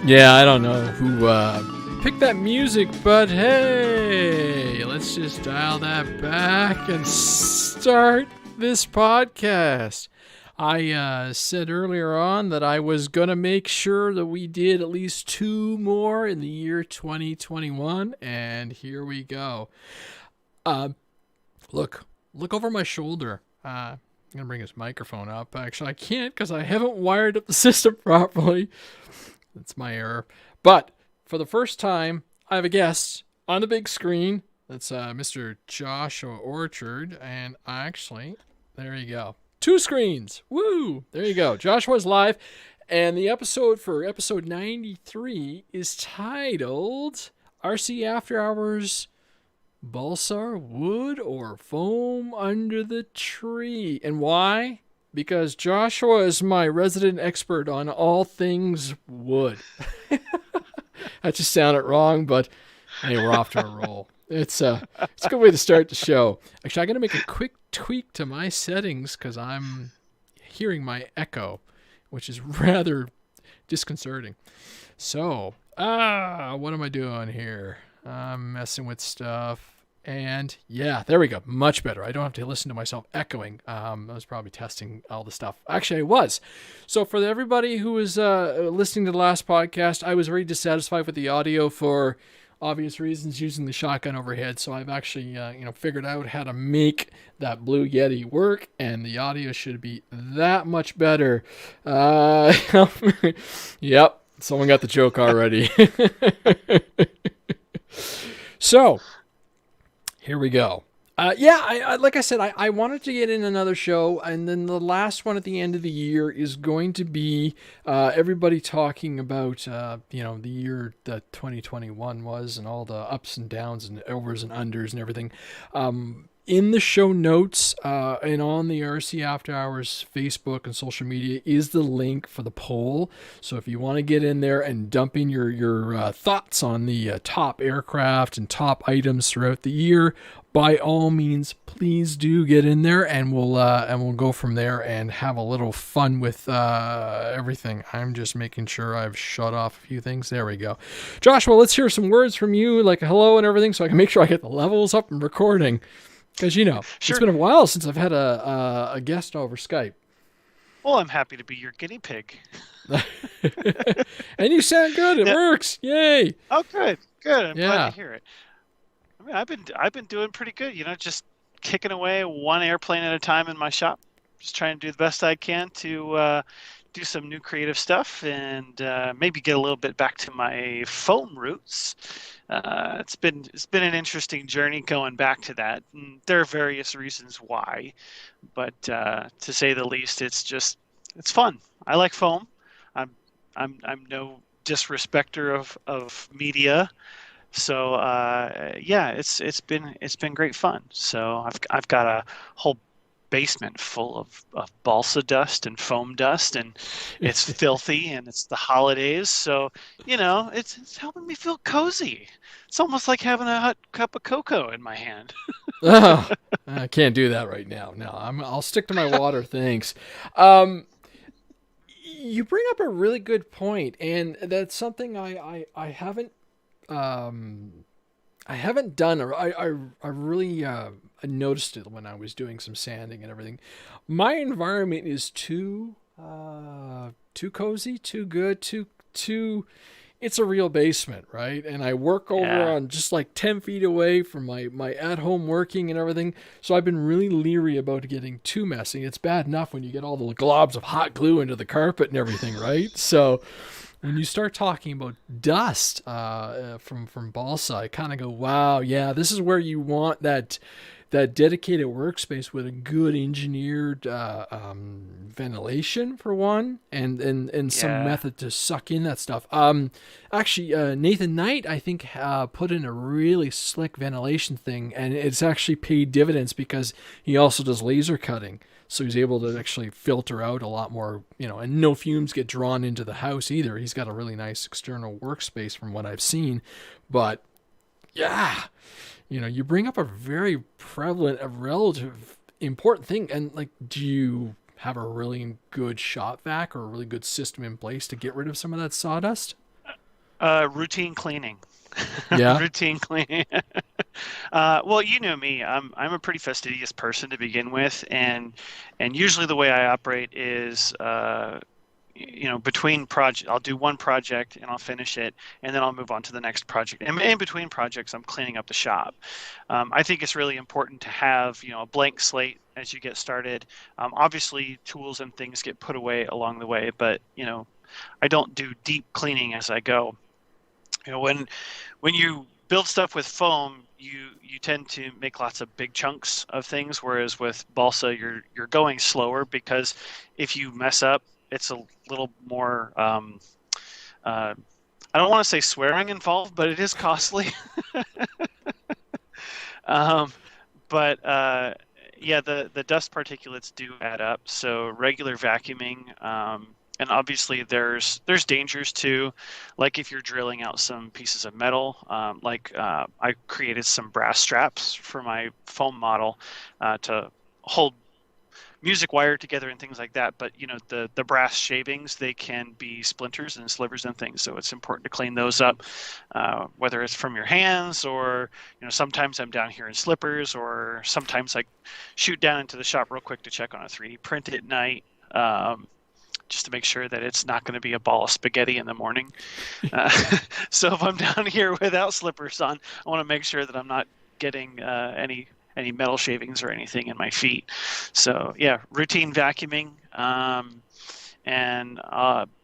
Yeah, I don't know who picked that music, but hey, let's just dial that back and start this podcast. I said earlier on that I was going to make sure that we did at least 2 more in the year 2021, and here we go. Look over my shoulder. I'm going to bring his microphone up. Actually, I can't because I haven't wired up the system properly. That's my error. But for the first time, I have a guest on the big screen. That's Mr. Joshua Orchard. And actually, there you go. 2 screens. Woo! There you go. Joshua's live. And the episode for episode 93 is titled RC Afterhours Balsa, Wood, or Foam Under the Tree. And why? Because Joshua is my resident expert on all things wood. That just sounded wrong, but hey, we're off to a roll. It's a good way to start the show. Actually, I'm going to make a quick tweak to my settings because I'm hearing my echo, which is rather disconcerting. So, what am I doing here? I'm messing with stuff. And yeah, there we go. Much better. I don't have to listen to myself echoing. I was probably testing all the stuff. Actually, I was. So for everybody who was listening to the last podcast, I was very dissatisfied with the audio for obvious reasons using the shotgun overhead. So I've actually figured out how to make that Blue Yeti work, and the audio should be that much better. Yep, someone got the joke already. So here we go. I like I said, I wanted to get in another show, and then the last one at the end of the year is going to be everybody talking about the year that 2021 was, and all the ups and downs and overs and unders and everything. In the show notes and on the RC After Hours Facebook and social media is the link for the poll. So if you want to get in there and dump in your thoughts on the top aircraft and top items throughout the year, by all means, please do get in there, and we'll go from there and have a little fun with everything. I'm just making sure I've shut off a few things. There we go. Joshua, let's hear some words from you, like hello and everything, so I can make sure I get the levels up and recording. Because, Sure. It's been a while since I've had a guest over Skype. Well, I'm happy to be your guinea pig. And you sound good. It works. Yay. Oh, good. I'm glad to hear it. I mean, I've been doing pretty good. Just kicking away one airplane at a time in my shop. Just trying to do the best I can to do some new creative stuff and maybe get a little bit back to my foam roots. It's been an interesting journey going back to that. And there are various reasons why, but to say the least, it's fun. I like foam. I'm no disrespecter of media, so it's been great fun. So I've got a whole basement full of balsa dust and foam dust, and it's filthy, and it's the holidays, so it's helping me feel cozy. It's almost like having a hot cup of cocoa in my hand. Oh, I can't do that right now. No, I'll stick to my water, thanks. You bring up a really good point, and that's something I haven't done, or I really I noticed it when I was doing some sanding and everything. My environment is too cozy, too good, too. It's a real basement, right? And I work over on just like 10 feet away from my at-home working and everything. So I've been really leery about getting too messy. It's bad enough when you get all the globs of hot glue into the carpet and everything, right? So when you start talking about dust from Balsa, I kind of go, wow, yeah, this is where you want that dedicated workspace with a good engineered ventilation for one, and some method to suck in that stuff. Actually, Nathan Knight, I think, put in a really slick ventilation thing, and it's actually paid dividends because he also does laser cutting. So he's able to actually filter out a lot more, and no fumes get drawn into the house either. He's got a really nice external workspace from what I've seen. But yeah, you bring up a very prevalent, a relative important thing. And like, do you have a really good shop vac or a really good system in place to get rid of some of that sawdust? Routine cleaning. Yeah. Routine cleaning. Well, you know me. I'm a pretty fastidious person to begin with, and usually the way I operate is, between project, I'll do one project and I'll finish it, and then I'll move on to the next project. And in between projects, I'm cleaning up the shop. I think it's really important to have, a blank slate as you get started. Obviously, tools and things get put away along the way, but I don't do deep cleaning as I go. When you build stuff with foam, you tend to make lots of big chunks of things, whereas with balsa, you're going slower because if you mess up, it's a little more. I don't want to say swearing involved, but it is costly. um, but yeah, the dust particulates do add up. So regular vacuuming, and obviously there's dangers too, like if you're drilling out some pieces of metal. I created some brass straps for my foam model to hold music wire together and things like that. But the brass shavings, they can be splinters and slivers and things, so it's important to clean those up, whether it's from your hands or sometimes I'm down here in slippers, or sometimes I shoot down into the shop real quick to check on a 3D print at night, just to make sure that it's not going to be a ball of spaghetti in the morning. So if I'm down here without slippers on, I want to make sure that I'm not getting any metal shavings or anything in my feet. So yeah, routine vacuuming. And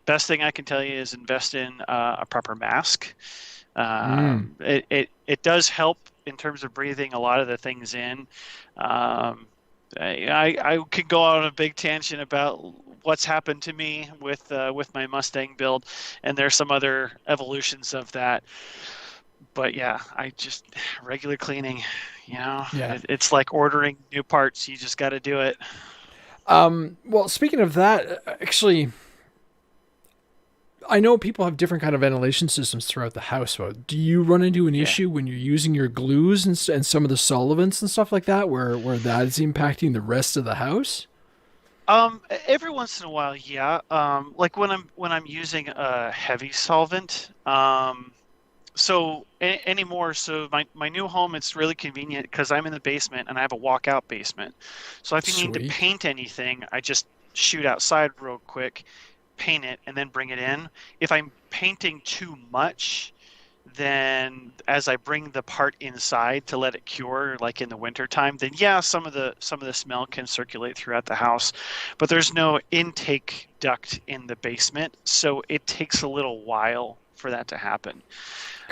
best thing I can tell you is invest in a proper mask. It does help in terms of breathing a lot of the things in. I could go on a big tangent about what's happened to me with my Mustang build, and there's some other evolutions of that. But yeah, I just regular cleaning, Yeah. it's like ordering new parts. You just got to do it. Well, speaking of that, actually, I know people have different kind of ventilation systems throughout the house. But do you run into an Yeah. issue when you're using your glues and some of the solvents and stuff like that, where that is impacting the rest of the house? Every once in a while, yeah. Like when I'm using a heavy solvent. Anymore, so my new home, it's really convenient because I'm in the basement and I have a walkout basement. So if you need to Sweet. paint anything, I just shoot outside real quick, paint it, and then bring it in. If I'm painting too much, then as I bring the part inside to let it cure, like in the winter time, then yeah, some of the smell can circulate throughout the house, but there's no intake duct in the basement, so it takes a little while for that to happen.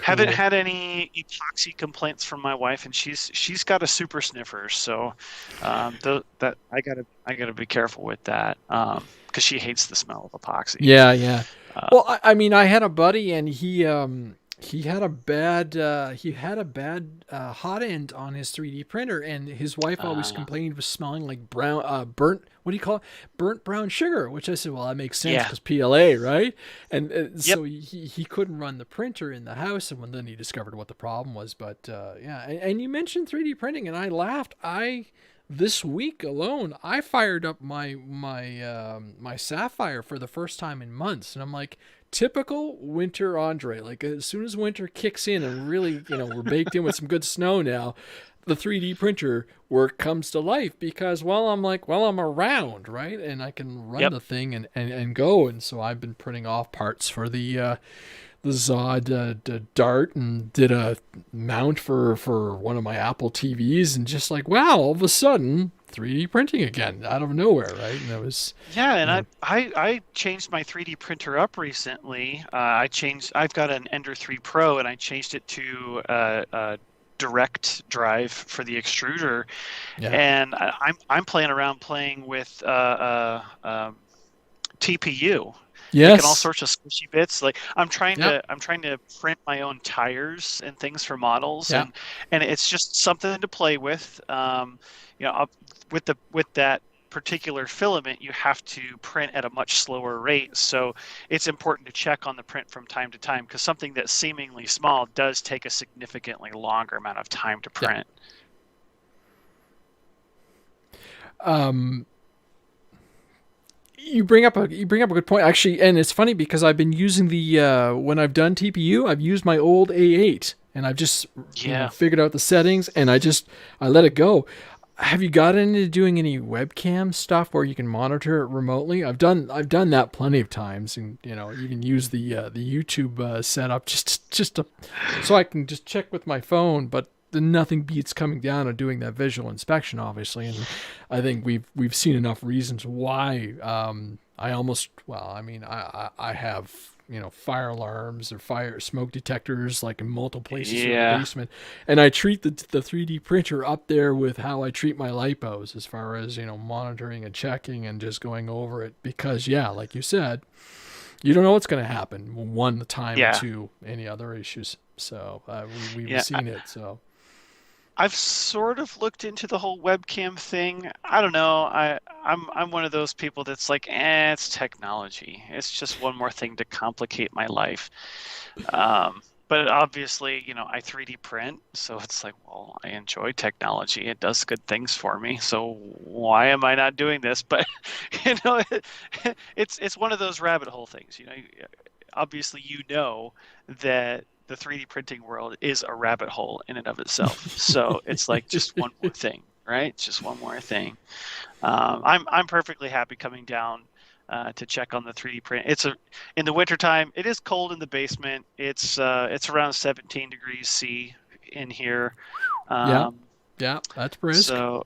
Haven't Cool. had any epoxy complaints from my wife, and she's got a super sniffer, so that I gotta be careful with that, because she hates the smell of epoxy. Yeah, yeah. Uh, Well, I mean, I had a buddy, and he had a bad hot end on his 3D printer, and his wife always uh, complained it was smelling like brown burnt, what do you call it, burnt brown sugar, which I said, well, that makes sense yeah, because PLA, right? And yep, so he couldn't run the printer in the house, and then he discovered what the problem was. But yeah, and you mentioned 3D printing, and I laughed. This week alone, I fired up my Sapphire for the first time in months, and I'm like, typical winter Andre. Like as soon as winter kicks in and really, we're baked in with some good snow now, the 3D printer work comes to life because, well, I'm around, right, and I can run yep. the thing and go, and so I've been printing off parts for the Zod Dart, and did a mount for one of my Apple TVs, and just like, wow, all of a sudden 3D printing again out of nowhere, right? And that was, Yeah, and you know, I changed my 3D printer up recently. I've got an Ender 3 Pro, and I changed it to a direct drive for the extruder, yeah, and I'm playing with TPU, making all yes, sorts of squishy bits. Like yep, I'm trying to print my own tires and things for models, yeah, and it's just something to play with. With that particular filament, you have to print at a much slower rate. So it's important to check on the print from time to time, because something that's seemingly small does take a significantly longer amount of time to yeah. print. Um, you bring up a good point actually, and it's funny because I've been using the when I've done TPU, I've used my old A8, and I've just Yeah. figured out the settings, and I let it go. Have you got into doing any webcam stuff where you can monitor it remotely? I've done that plenty of times, and even use the YouTube setup just to, so I can just check with my phone, but nothing beats coming down and doing that visual inspection, obviously. And I think we've seen enough reasons why. I almost, well, I mean, I have fire alarms or fire smoke detectors like in multiple places throughout the Yeah. basement, and I treat the 3D printer up there with how I treat my lipos as far as monitoring and checking and just going over it, because yeah, like you said, you don't know what's going to happen one time, and Yeah. two, any other issues. So we've Yeah. seen it. So I've sort of looked into the whole webcam thing. I don't know. I'm one of those people that's like, it's technology. It's just one more thing to complicate my life. But obviously, I 3D print, so it's like, well, I enjoy technology. It does good things for me. So why am I not doing this? But you know, it's one of those rabbit hole things. Obviously, that the 3D printing world is a rabbit hole in and of itself. So it's like just one more thing, right? Just one more thing. I'm perfectly happy coming down to check on the 3D print. In the wintertime, it is cold in the basement. It's around 17 degrees C in here. yeah, Um, yeah, that's brisk. so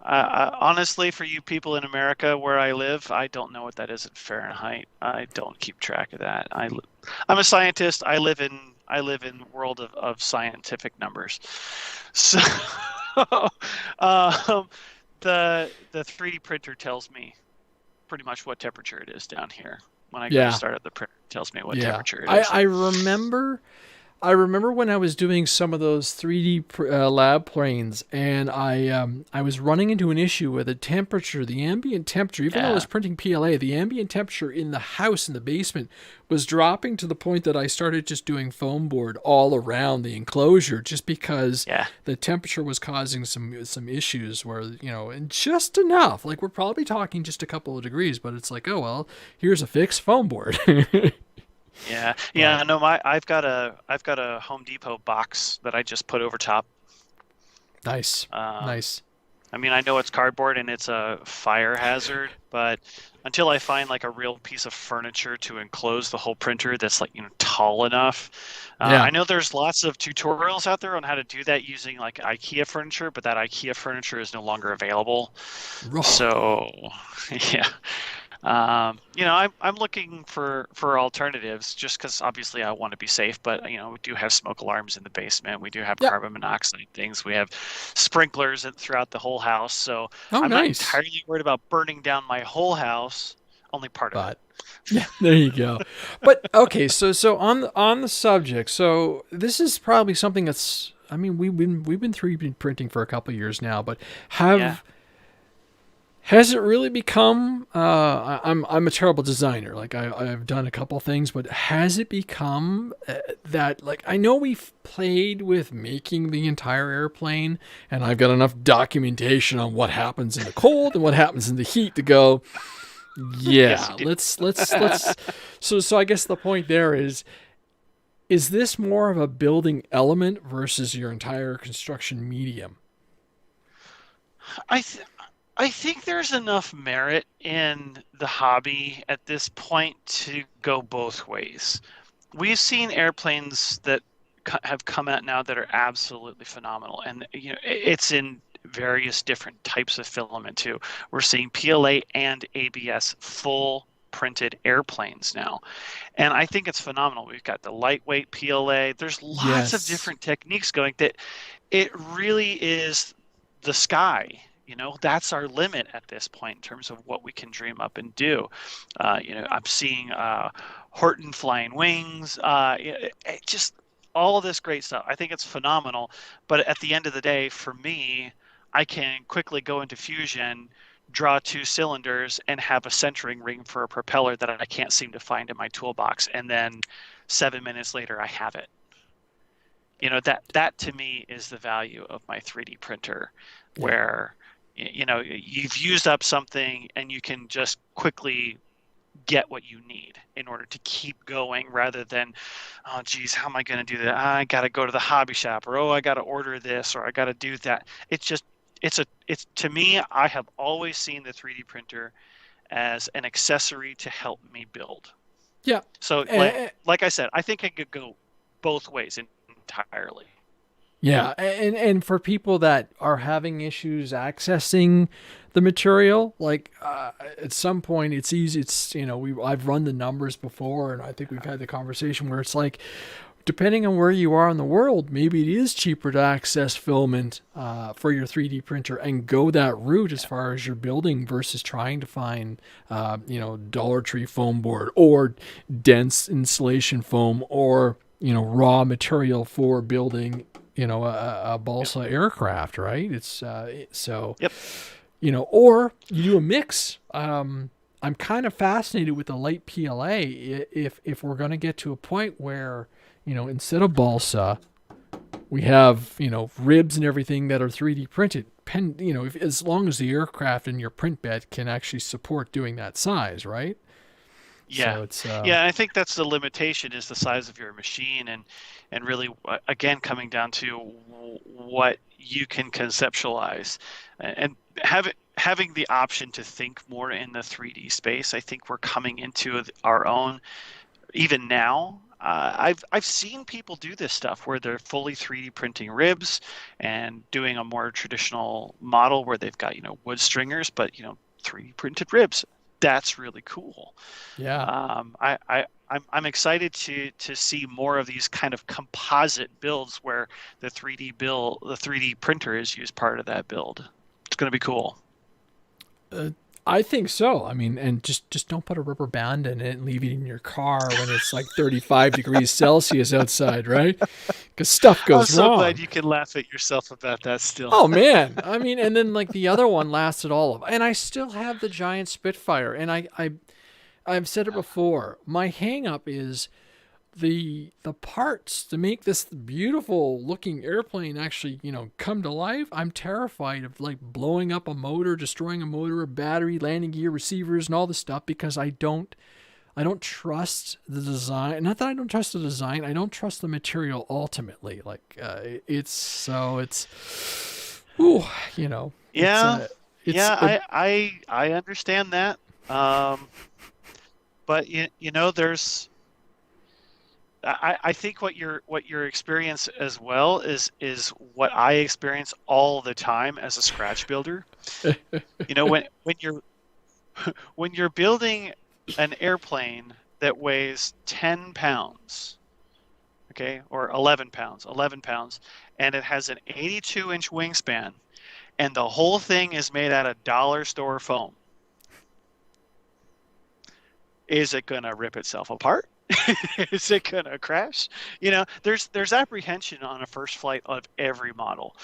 honestly, for you people in America where I live, I don't know what that is in Fahrenheit. I don't keep track of that. I'm a scientist. I live in world of scientific numbers. So um, the 3D printer tells me pretty much what temperature it is down here. When I go to Yeah, start up the printer, it tells me what yeah. temperature it I is. I remember I remember when I was doing some of those 3D lab planes, and I was running into an issue with the temperature, the ambient temperature. Even though I was Yeah, printing PLA, the ambient temperature in the house in the basement was dropping to the point that I started just doing foam board all around the enclosure, just because yeah. the temperature was causing some issues where and just enough. Like we're probably talking just a couple of degrees, but it's like, oh well, here's a fixed foam board. Yeah, But yeah. No, I've got a Home Depot box that I just put over top. nice, Um, nice. I mean, I know it's cardboard and it's a fire hazard, but until I find like a real piece of furniture to enclose the whole printer that's like tall enough, Yeah. I know there's lots of tutorials out there on how to do that using like IKEA furniture, but that IKEA furniture is no longer available. Oh, So, yeah. I'm looking for alternatives just because obviously I want to be safe, but we do have smoke alarms in the basement. We do have yep. carbon monoxide things. We have sprinklers throughout the whole house. So Oh, I'm not nice. entirely worried about burning down my whole house, only part of it. But yeah, there you go. But okay, so on the subject, so this is probably something that's. I mean, we've been 3D printing for a couple of years now, but Yeah. have has it really become? I'm a terrible designer. Like I've done a couple things, but has it become that? Like I know we've played with making the entire airplane, and I've got enough documentation on what happens in the cold and what happens in the heat to go. Yes, Yeah, you do. let's. So I guess the point there is this more of a building element versus your entire construction medium? I th I think there's enough merit in the hobby at this point to go both ways. We've seen airplanes that have come out now that are absolutely phenomenal, and it's in various different types of filament too. We're seeing PLA and ABS full printed airplanes now, and I think it's phenomenal. We've got the lightweight PLA. There's lots of Yes. different techniques going that it really is the sky. That's our limit at this point in terms of what we can dream up and do. I'm seeing Horton flying wings, just all of this great stuff. I think it's phenomenal. But at the end of the day, for me, I can quickly go into Fusion, draw two cylinders, and have a centering ring for a propeller that I can't seem to find in my toolbox. And then 7 minutes later, I have it. That to me is the value of my 3D printer, Yeah. where you've used up something and you can just quickly get what you need in order to keep going, rather than, oh geez, how am I going to do that? I got to go to the hobby shop, or, oh, I got to order this, or I got to do that. It's to me, I have always seen the 3D printer as an accessory to help me build. Yeah. So like I said, I think I could go both ways entirely. Yeah, and for people that are having issues accessing the material, like at some point it's easy. I've run the numbers before, and I think we've had the conversation where it's like, depending on where you are in the world, maybe it is cheaper to access filament for your 3D printer and go that route as far as your building versus trying to find, Dollar Tree foam board or dense insulation foam or, raw material for building, a balsa aircraft, right? It's so, Yep. Or you do a mix. I'm kind of fascinated with the light PLA if we're going to get to a point where, instead of balsa, we have, ribs and everything that are 3D printed. As long as the aircraft and your print bed can actually support doing that size, right? Yeah. So it's, yeah, I think that's the limitation, is the size of your machine, and really, again, coming down to what you can conceptualize, and having the option to think more in the 3D space. I think we're coming into our own even now. I've seen people do this stuff where they're fully 3D printing ribs and doing a more traditional model where they've got wood stringers, but 3D printed ribs. That's really cool. yeah. I'm excited to see more of these kind of composite builds where the 3D printer is used part of that build. It's going to be cool. I think so. I mean, and just don't put a rubber band in it and leave it in your car when it's like 35 degrees Celsius outside, right? Because stuff goes wrong. I'm so glad you can laugh at yourself about that still. Oh man, I mean, and then like the other one lasted and I still have the giant Spitfire, and I've said it before. My hang up is the parts to make this beautiful looking airplane actually, come to life. I'm terrified of like blowing up a motor, destroying a motor, a battery, landing gear, receivers, and all this stuff, because I don't trust the design. Not that I don't trust the design, I don't trust the material ultimately. Like ooh, Yeah. I understand that. But there's, I think what your experience as well is what I experience all the time as a scratch builder. When you're building an airplane that weighs 10 pounds, okay, or 11 pounds, and it has an 82-inch wingspan, and the whole thing is made out of dollar store foam, is it going to rip itself apart? Is it going to crash? There's apprehension on a first flight of every model,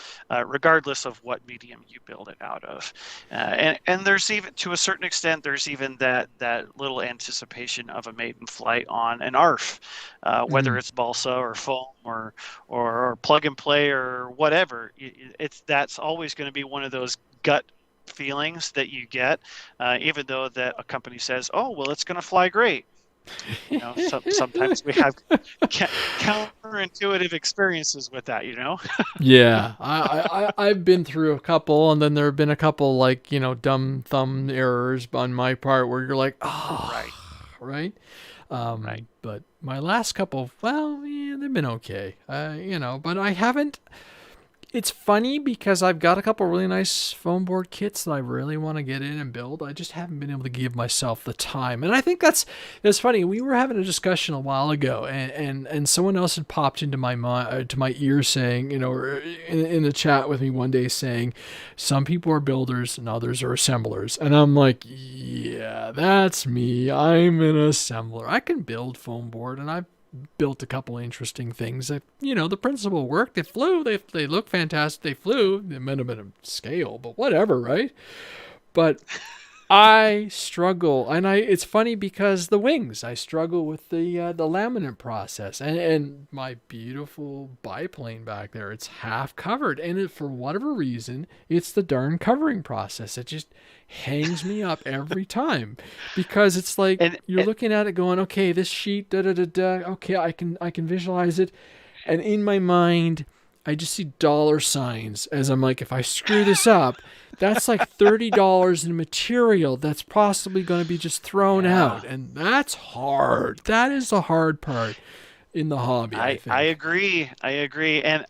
regardless of what medium you build it out of. And there's even, to a certain extent, there's even that little anticipation of a maiden flight on an ARF, whether it's balsa or foam or plug and play or whatever. That's always going to be one of those gut feelings that you get, even though that a company says, oh, well, it's going to fly great. Sometimes we have counterintuitive experiences with that, Yeah, I've been through a couple, and then there have been a couple like dumb thumb errors on my part where you're like, oh, right. Right. But my last couple, well, yeah, they've been okay. But I haven't. It's funny because I've got a couple really nice foam board kits that I really want to get in and build. I just haven't been able to give myself the time. And I think that's funny. We were having a discussion a while ago, and someone else had popped into my mind, to my ear saying, or in the chat with me one day saying, some people are builders and others are assemblers. And I'm like, yeah, that's me. I'm an assembler. I can build foam board, and I've built a couple interesting things that, the principle worked. They flew. They look fantastic. They flew. They might have been a scale, but whatever, right? But I struggle, and it's funny because the wings. I struggle with the laminate process, and my beautiful biplane back there. It's half covered, and for whatever reason, it's the darn covering process. It just hangs me up every time because it's like you're looking at it, going, okay, this sheet, da da da da. Okay, I can visualize it, and in my mind, I just see dollar signs as I'm like, if I screw this up, that's like $30 in material that's possibly going to be just thrown out. And that's hard. That is the hard part in the hobby, I think. I agree. And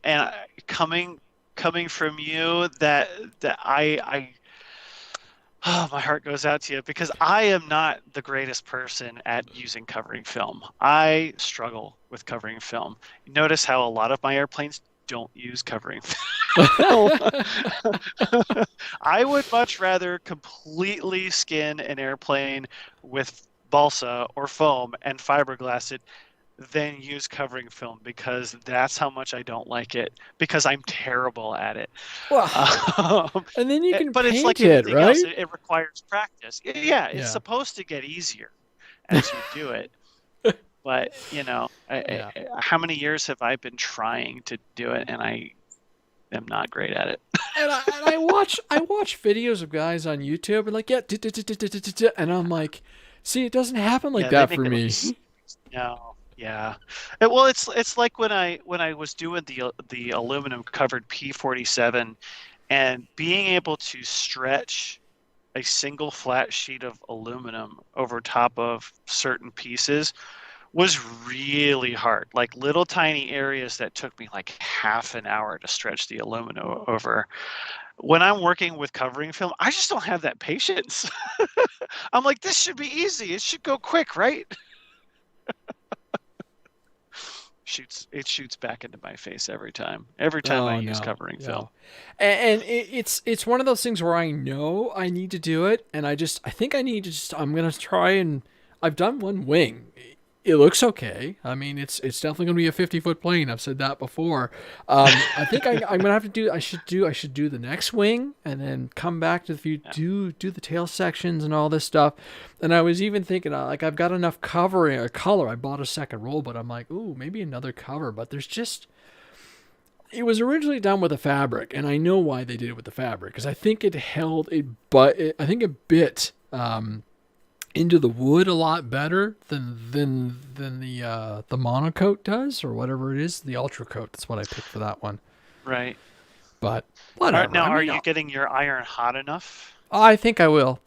coming from you, that oh, my heart goes out to you, because I am not the greatest person at using covering film. I struggle with covering film. Notice how a lot of my airplanes don't use covering film. I would much rather completely skin an airplane with balsa or foam and fiberglass it than use covering film, because that's how much I don't like it, because I'm terrible at it. Well, and then you can but paint it's like it, right? Else, it requires practice. Yeah, it's supposed to get easier as you do it. But, how mmany years have I been trying to do it, and I am not great at it. And I watch videos of guys on YouTube and like, and I'm like, see, it doesn't happen like that for me. No, yeah. Well, it's like when I was doing the aluminum covered P47, and being able to stretch a single flat sheet of aluminum over top of certain pieces was really hard. Like little tiny areas that took me like half an hour to stretch the aluminum over. When I'm working with covering film, I just don't have that patience. I'm like, this should be easy. It should go quick, right? It shoots back into my face every time. Every time I use covering film. And it's one of those things where I know I need to do it, and I think I need to I'm gonna try, and I've done one wing. It looks okay. I mean, it's definitely going to be a 50-foot plane. I've said that before. I think I'm going to have to do. I should do the next wing, and then come back to do the tail sections and all this stuff. And I was even thinking, like, I've got enough color. I bought a second roll, but I'm like, ooh, maybe another cover. But there's just. It was originally done with a fabric, and I know why they did it with the fabric, because I think it held I think it bit. Into the wood a lot better than the monocoat does, or whatever it is, the ultra coat. That's what I picked for that one. Right. But whatever. Now, are you getting your iron hot enough? I think I will.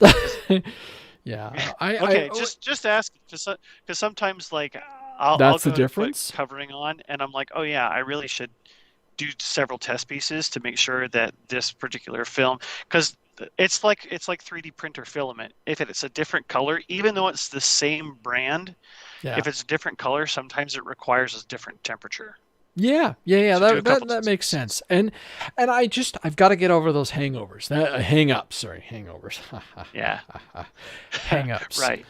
Yeah. Okay. Just ask, because sometimes like I'll that's go the difference. Put covering on, and I'm like, oh yeah, I really should do several test pieces to make sure that this particular film, because it's like 3D printer filament. If it's a different color, even though it's the same brand, if it's a different color, sometimes it requires a different temperature. Yeah. That makes sense. And I've got to get over those hangovers. Hangovers. Yeah. Hang-ups. Right.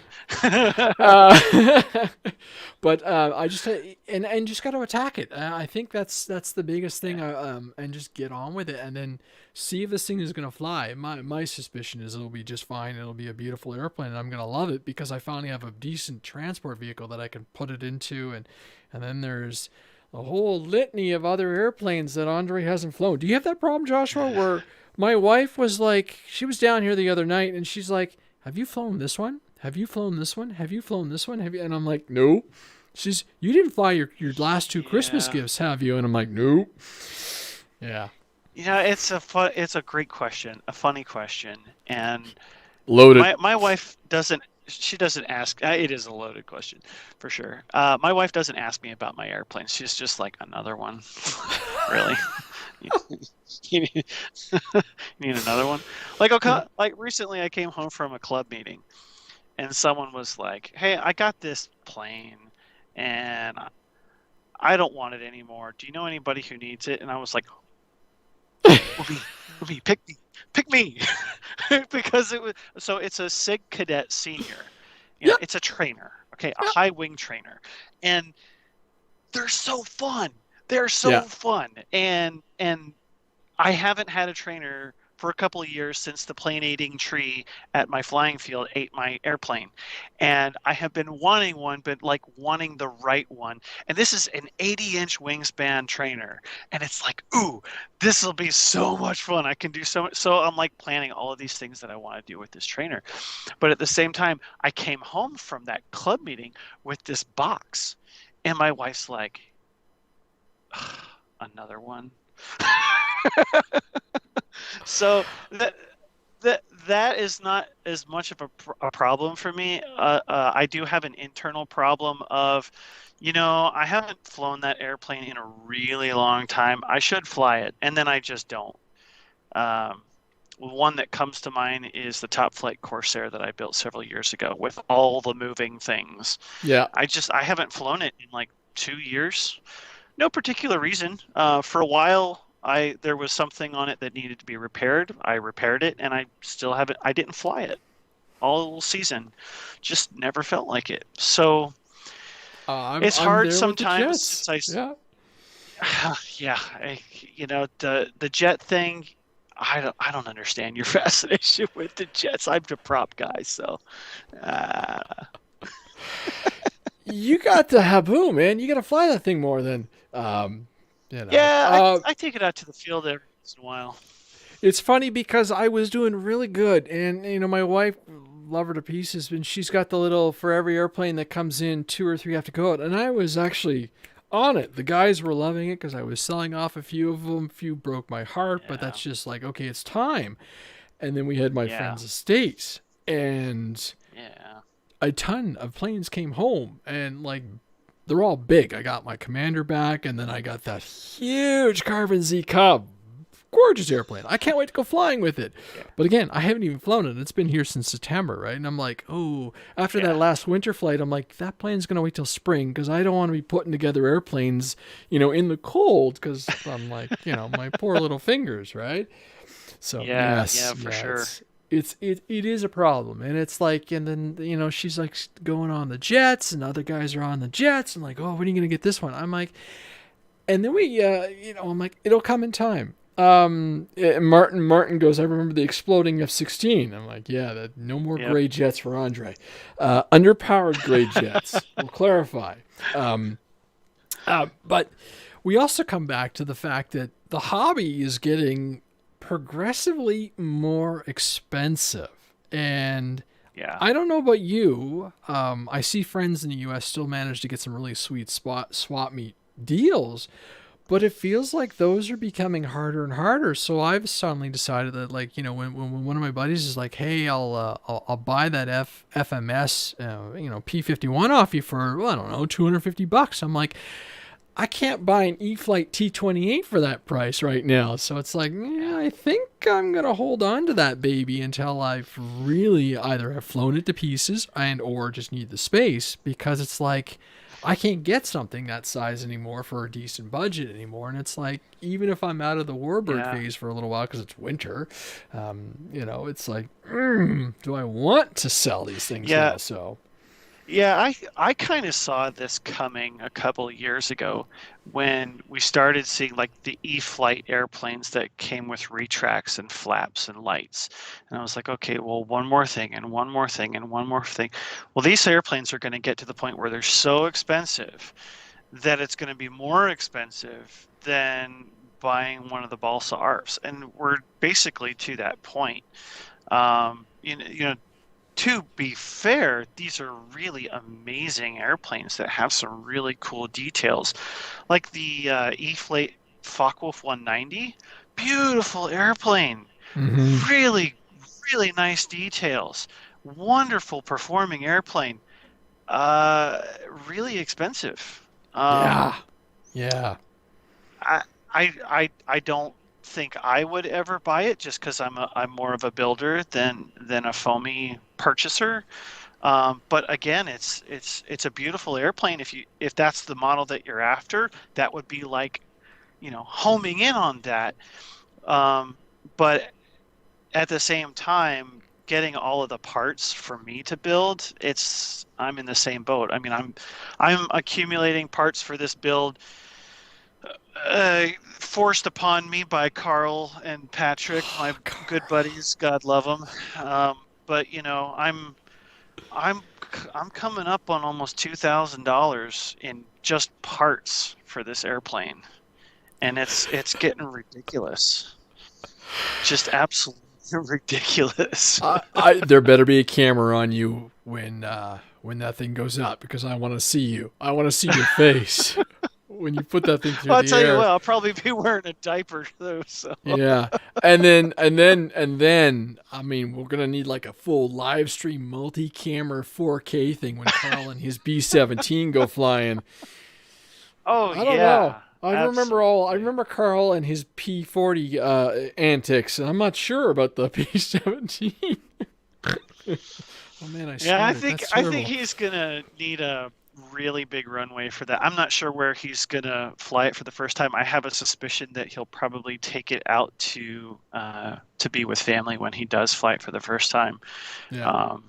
But I just just got to attack it. I think that's the biggest thing. And just get on with it, and then see if this thing is gonna fly. My suspicion is it'll be just fine. It'll be a beautiful airplane, and I'm gonna love it because I finally have a decent transport vehicle that I can put it into, and then there's a whole litany of other airplanes that Andre hasn't flown. Do you have that problem, Joshua? Where my wife was like, she was down here the other night, and she's like, "Have you flown this one? Have you flown this one? Have you flown this one? Have you?" And I'm like, "No." She's, "You didn't fly your last two Christmas gifts, have you?" And I'm like, "No." Yeah. It's a great question, a funny question, and loaded. My wife doesn't ask. It is a loaded question, for sure. My wife doesn't ask me about my airplanes. She's just like, another one, really? You need another one? Like recently, I came home from a club meeting, and someone was like, "Hey, I got this plane, and I don't want it anymore. Do you know anybody who needs it?" And I was like, me, pick me, because it's a SIG Cadet Senior. It's a trainer, a high wing trainer, and they're so fun. They're so fun, and I haven't had a trainer for a couple of years since the plane eating tree at my flying field ate my airplane. And I have been wanting one, but like wanting the right one. And this is an 80-inch wingspan trainer. And it's like, ooh, this will be so much fun. I can do so much. So I'm like planning all of these things that I want to do with this trainer. But at the same time, I came home from that club meeting with this box. And my wife's like, another one. So that is not as much of a problem for me. I do have an internal problem of, I haven't flown that airplane in a really long time. I should fly it, and then I just don't. One that comes to mind is the Top Flight Corsair that I built several years ago with all the moving things. Yeah. I haven't flown it in like 2 years. No particular reason. For a while, there was something on it that needed to be repaired. I repaired it, and I still haven't. I didn't fly it all season. Just never felt like it. So it's hard sometimes. Yeah. Yeah, the jet thing. I don't understand your fascination with the jets. I'm the prop guy, so. You got the Habu, man. You got to fly that thing more than. Yeah, I take it out to the field every once in a while. It's funny because I was doing really good, and my wife, love her to pieces, and she's got the little, for every airplane that comes in, 2 or 3 have to go out, and I was actually on it. The guys were loving it because I was selling off a few of them. A few broke my heart, but that's just like, okay, it's time. And then we had my friend's estate, and a ton of planes came home, and like, they're all big. I got my Commander back, and then I got that huge Carbon Z Cub. Gorgeous airplane. I can't wait to go flying with it. Yeah. But again, I haven't even flown it. It's been here since September, right? And I'm like, after that last winter flight, I'm like, that plane's going to wait till spring because I don't want to be putting together airplanes, in the cold because I'm like, my poor little fingers, right? So, for sure. It is a problem, and it's like, and then she's like going on the jets, and other guys are on the jets, and like, oh, when are you gonna get this one? I'm like, and then we, I'm like, it'll come in time. Martin goes, I remember the exploding F-16. I'm like, yeah, no more gray jets for Andre. Underpowered gray jets. We'll clarify. But we also come back to the fact that the hobby is getting progressively more expensive, and I don't know about you. I see friends in the U.S. still manage to get some really sweet swap meet deals, but it feels like those are becoming harder and harder. So I've suddenly decided that, like, when one of my buddies is like, hey, I'll buy that FMS P51 off you for, well, I don't know, $250. I'm like, I can't buy an E-Flight T28 for that price right now. So it's like, I think I'm going to hold on to that baby until I've really either have flown it to pieces or just need the space, because it's like, I can't get something that size anymore for a decent budget anymore. And it's like, even if I'm out of the warbird phase for a little while because it's winter, it's like, do I want to sell these things now? So. Yeah, I kind of saw this coming a couple of years ago when we started seeing like the E-Flight airplanes that came with retracts and flaps and lights. And I was like, okay, well, one more thing and one more thing and one more thing. Well, these airplanes are going to get to the point where they're so expensive that it's going to be more expensive than buying one of the Balsa ARFs. And we're basically to that point. To be fair, these are really amazing airplanes that have some really cool details. Like the E-Flight Focke-Wulf 190, beautiful airplane. Mm-hmm. Really, really nice details. Wonderful performing airplane. Really expensive. Yeah. I don't think I would ever buy it just because I'm more of a builder than a foamy purchaser. But again, it's a beautiful airplane. If that's the model that you're after, that would be like, homing in on that. But at the same time, getting all of the parts for me to build, I'm in the same boat. I mean, I'm accumulating parts for this build forced upon me by Carl and Patrick, my good buddies. God love them. But I'm I'm coming up on almost $2,000 in just parts for this airplane, and it's getting ridiculous. Just absolutely ridiculous. There better be a camera on you when that thing goes up, because I want to see you. I want to see your face when you put that thing through Well, I'll the tell you air. what, I'll probably be wearing a diaper though. So Yeah, and then I mean, we're gonna need like a full live stream multi-camera 4K thing when Carl and his B-17 go flying. oh I don't know. yeah, I absolutely. remember Carl and his P40 antics, and I'm not sure about the P17. Oh man, I Yeah, snorted. That's I think terrible. he's gonna need a really big runway for that. I'm not sure where he's gonna fly it for the first time. I have a suspicion that he'll probably take it out to be with family when he does fly it for the first time. Yeah. Um,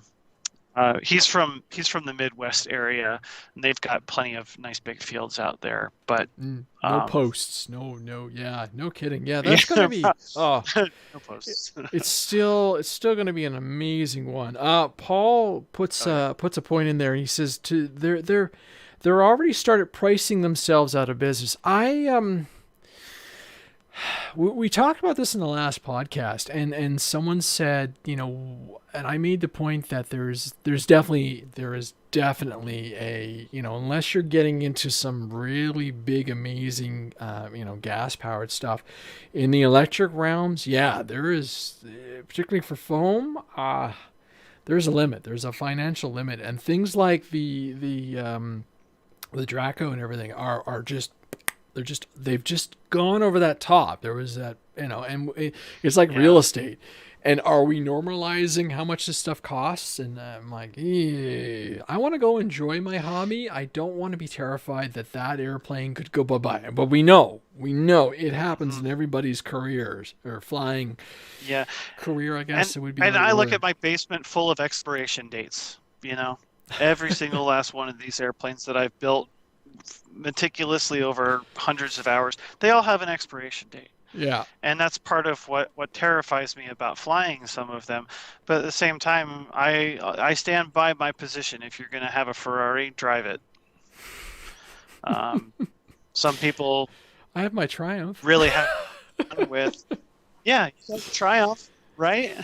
he's from the Midwest area, and they've got plenty of nice big fields out there. But No um, posts. No. Yeah. No kidding. Yeah, yeah, that's gonna be. Oh, no posts. it's still going to be an amazing one. Paul puts Oh yeah. puts a point in there. He says they're already started pricing themselves out of business. We talked about this in the last podcast, and someone said, and I made the point that there is definitely a, unless you're getting into some really big amazing gas powered stuff in the electric realms. Yeah, there is, particularly for foam. There's a limit. There's a financial limit, and things like the Draco and everything are just, they've just gone over that top. There was that, and it's like real Yeah. estate. And are we normalizing how much this stuff costs? And I'm like, I want to go enjoy my hobby. I don't want to be terrified that airplane could go bye-bye. But we know it happens Mhm. in everybody's careers, or flying Yeah. career, I And guess it would be the and right I look at word. my basement full of expiration dates. Every single last one of these airplanes that I've built meticulously over hundreds of hours, they all have an expiration date. Yeah. And that's part of what terrifies me about flying some of them. But at the same time, I stand by my position. If you're going to have a Ferrari, drive it. Um, some people I have my Triumph. really have fun with, yeah, you have Triumph, right?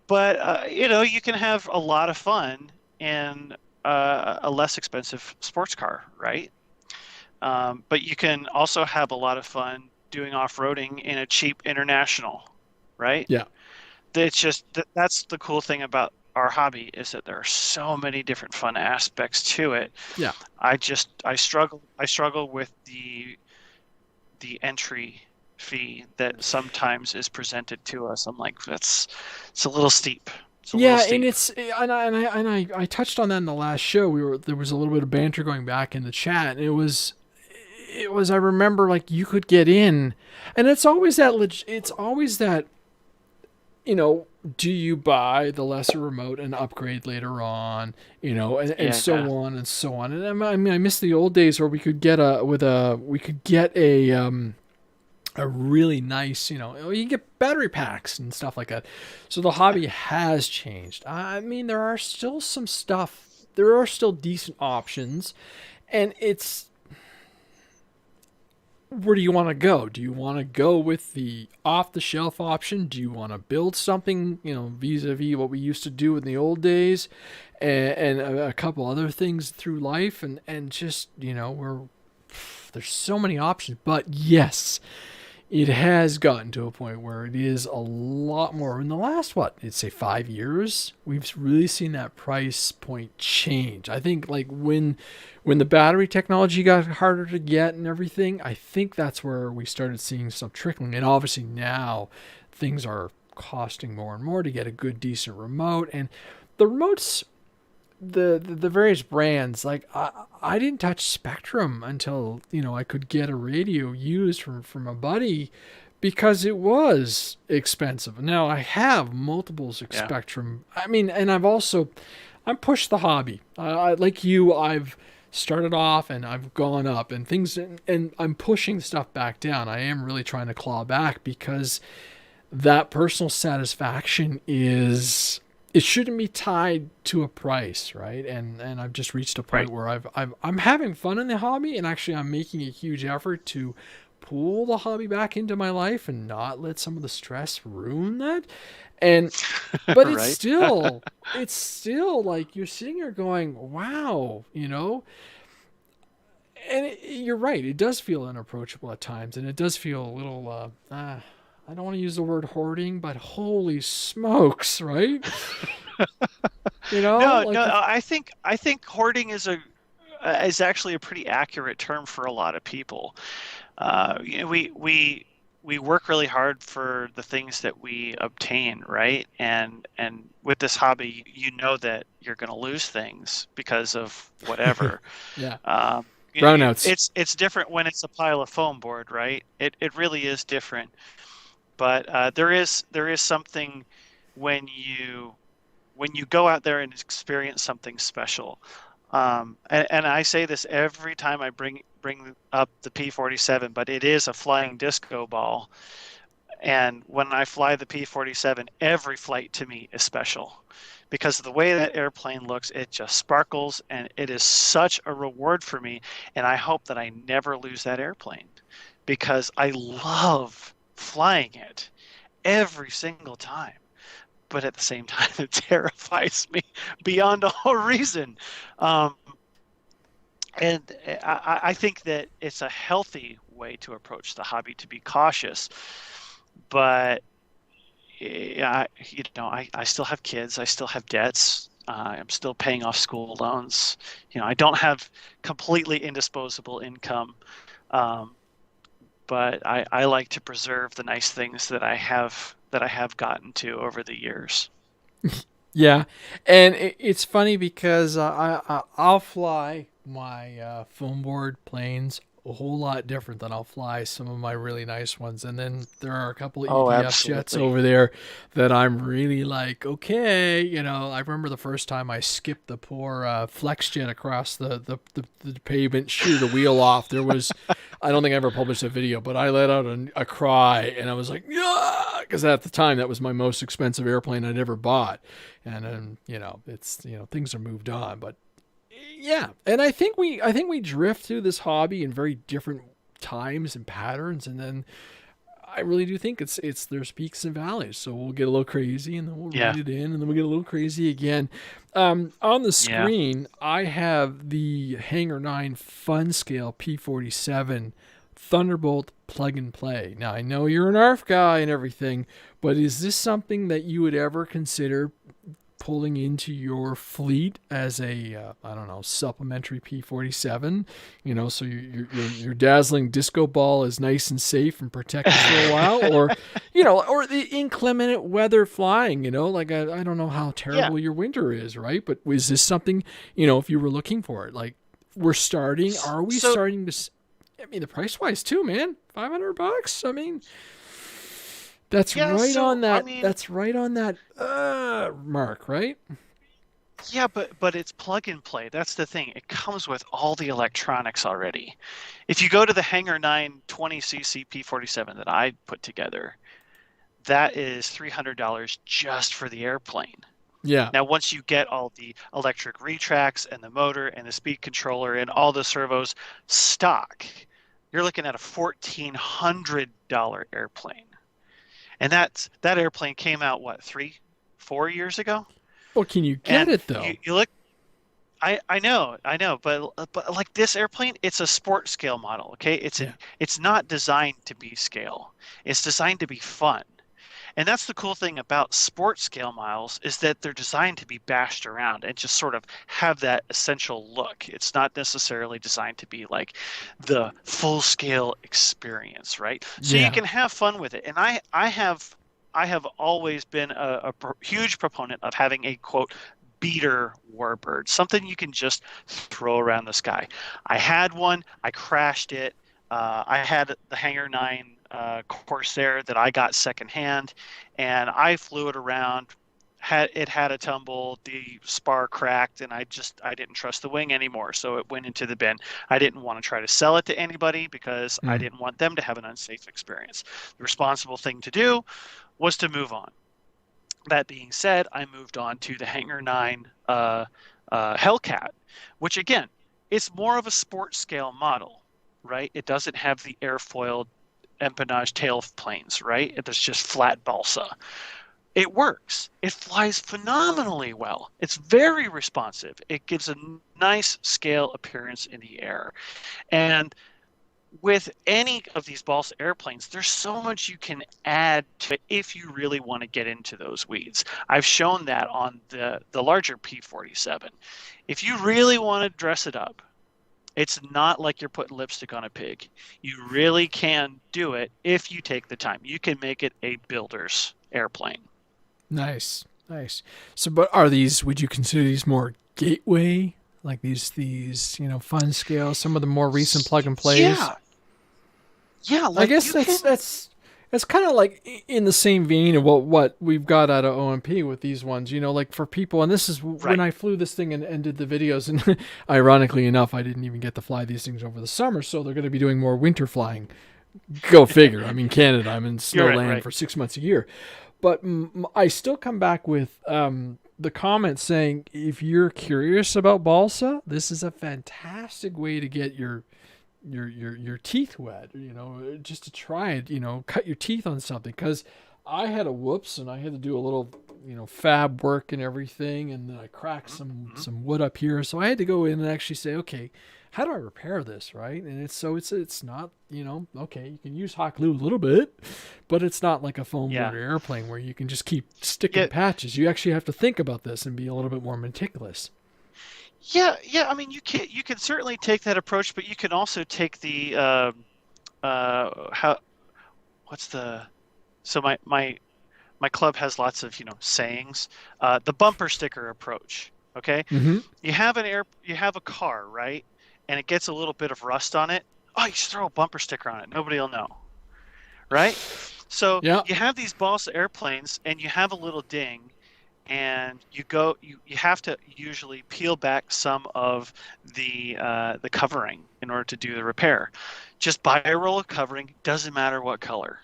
But you can have a lot of fun in a less expensive sports car, right? But you can also have a lot of fun doing off-roading in a cheap international, right? Yeah. It's just that's the cool thing about our hobby, is that there are so many different fun aspects to it. Yeah. I struggle with the entry fee that sometimes is presented to us. I'm like, it's a little steep. It's a little Yeah, and steep. I touched on that in the last show. There was a little bit of banter going back in the chat, and it was I remember, like, you could get in, and it's always that do you buy the lesser remote and upgrade later on, and Yeah. so on and so on. And I mean, I miss the old days where we could get a really nice, you can get battery packs and stuff like that. So the hobby has changed. I mean, there are still decent options, and it's, where do you want to go? Do you want to go with the off the shelf option? Do you want to build something, vis-a-vis what we used to do in the old days, and a couple other things through life, and just, there's so many options. But yes, it has gotten to a point where it is a lot more. In the last, I'd say 5 years, we've really seen that price point change. I think, like, when the battery technology got harder to get and everything, I think that's where we started seeing stuff trickling. And obviously now things are costing more and more to get a good, decent remote. And the remotes, the various brands, like, I didn't touch Spectrum until I could get a radio used from a buddy, because it was expensive. Now I have multiples of Yeah. Spectrum. I mean, and I'm pushed the hobby. Like you, I've started off and I've gone up and things, and I'm pushing stuff back down. I am really trying to claw back because that personal satisfaction is, it shouldn't be tied to a price, right? And I've just reached a point Right. where I'm having fun in the hobby, and actually I'm making a huge effort to pull the hobby back into my life and not let some of the stress ruin that. And but Right. it's still like you're sitting here going, wow, and you're right. It does feel unapproachable at times, and it does feel a little. I don't want to use the word hoarding, but holy smokes, right? No, Like no. the, I think hoarding is actually a pretty accurate term for a lot of people. We work really hard for the things that we obtain, right? And with this hobby, you know that you're going to lose things because of whatever. yeah, Um, brownouts. it's different when it's a pile of foam board, right? It really is different. But there is something when you go out there and experience something special. And I say this every time I bring up the P-47, but it is a flying disco ball. And when I fly the P-47, every flight to me is special because of the way that airplane looks. It just sparkles, and it is such a reward for me. And I hope that I never lose that airplane because I love flying it every single time. But at the same time, it terrifies me beyond all reason. Um, and I think that it's a healthy way to approach the hobby to be cautious. But I still have kids. I still have debts. I'm still paying off school loans. I don't have completely indisposable income. Um, but I like to preserve the nice things that I have gotten to over the years. Yeah, and it's funny because I'll fly my foam board planes a whole lot different than I'll fly some of my really nice ones. And then there are a couple of Oh, EDF jets absolutely. over there that I'm really like, okay, I remember the first time I skipped the poor flex jet across the pavement, sheared a wheel off. I don't think I ever published a video, but I let out a cry, and I was like, yeah, because at the time that was my most expensive airplane I'd ever bought. And then it's things are moved on, but yeah, and I think we drift through this hobby in very different times and patterns, and then I really do think it's there's peaks and valleys. So we'll get a little crazy, and then we'll Yeah. read it in, and then we get a little crazy again. On the Yeah. screen, I have the Hangar 9 Fun Scale P-47 Thunderbolt plug and play. Now I know you're an ARF guy and everything, but is this something that you would ever consider pulling into your fleet as a I don't know, supplementary P-47, so your dazzling disco ball is nice and safe and protected for a while, or the inclement weather flying, like I don't know how Yeah. terrible your winter is, right? But is this something, if you were looking for it, like are we So starting to, I mean, the price wise too, man, $500. I mean, that's yeah. right So on I that. mean, That's right on that mark, right? yeah, but it's plug and play. That's the thing. It comes with all the electronics already. If you go to the Hangar 9 20cc P-47 that I put together, that is $300 just for the airplane. Yeah. Now, once you get all the electric retracts and the motor and the speed controller and all the servos stock, you're looking at a $1,400 airplane. And that airplane came out, what, 4 years ago? Well, can you get And it you, though? you look, I know, but like this airplane, it's a sport scale model, okay? Yeah. It's not designed to be scale. It's designed to be fun. And that's the cool thing about sports scale models is that they're designed to be bashed around and just sort of have that essential look. It's not necessarily designed to be like the full scale experience, right? So you Yeah. can have fun with it. And I have always been a huge proponent of having a quote beater warbird, something you can just throw around the sky. I had one, I crashed it. I had the Hangar 9 Corsair that I got secondhand, and I flew it around had a tumble, the spar cracked, and I didn't trust the wing anymore, so it went into the bin. I didn't want to try to sell it to anybody because I didn't want them to have an unsafe experience. The responsible thing to do was to move on. That being said, I moved on to the Hangar 9 Hellcat, which again, it's more of a sport scale model, right? It doesn't have the airfoiled empennage tail planes, right? It's just flat balsa. It works. It flies phenomenally well. It's very responsive. It gives a nice scale appearance in the air. And with any of these balsa airplanes, there's so much you can add to it if you really want to get into those weeds. I've shown that on the larger P-47. If you really want to dress it up, it's not like you're putting lipstick on a pig. You really can do it if you take the time. You can make it a builder's airplane. Nice. So, but are these? Would you consider these more gateway, like these fun scale? Some of the more recent plug and plays. Yeah. Like I guess that's kind of like in the same vein of what we've got out of OMP with these ones. Like for people, and this is when I flew this thing and did the videos. And ironically enough, I didn't even get to fly these things over the summer, so they're going to be doing more winter flying. Go figure. I mean, Canada. I'm in snowland for 6 months a year. But I still come back with the comment saying, if you're curious about balsa, this is a fantastic way to get your teeth wet, just to try it, cut your teeth on something. Because I had a whoops and I had to do a little, fab work and everything. And then I cracked some wood up here. So I had to go in and actually say, okay, how do I repair this, right? And it's not, okay, you can use hot glue a little bit, but it's not like a foam board airplane where you can just keep sticking patches. You actually have to think about this and be a little bit more meticulous. Yeah. I mean, you can certainly take that approach, but you can also take the so my club has lots of sayings. The bumper sticker approach. Okay, you have a car, right? And it gets a little bit of rust on it. Oh, you just throw a bumper sticker on it. Nobody will know, right? So you have these balsa airplanes, and you have a little ding, and you have to usually peel back some of the covering in order to do the repair. Just buy a roll of covering. Doesn't matter what color.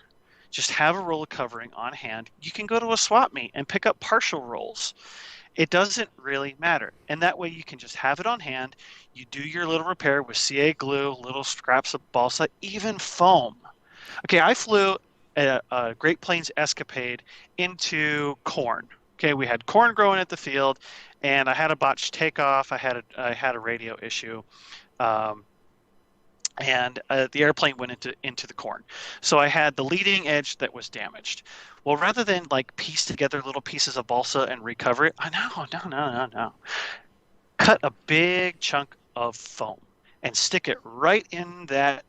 Just have a roll of covering on hand. You can go to a swap meet and pick up partial rolls. It doesn't really matter. And that way you can just have it on hand. You do your little repair with CA glue, little scraps of balsa, even foam. Okay, I flew a Great Plains Escapade into corn. Okay, we had corn growing at the field, and I had a botched takeoff. I had a radio issue. And the airplane went into the corn. So I had the leading edge that was damaged. Well, rather than like piece together little pieces of balsa and recover it, no. Cut a big chunk of foam and stick it right in that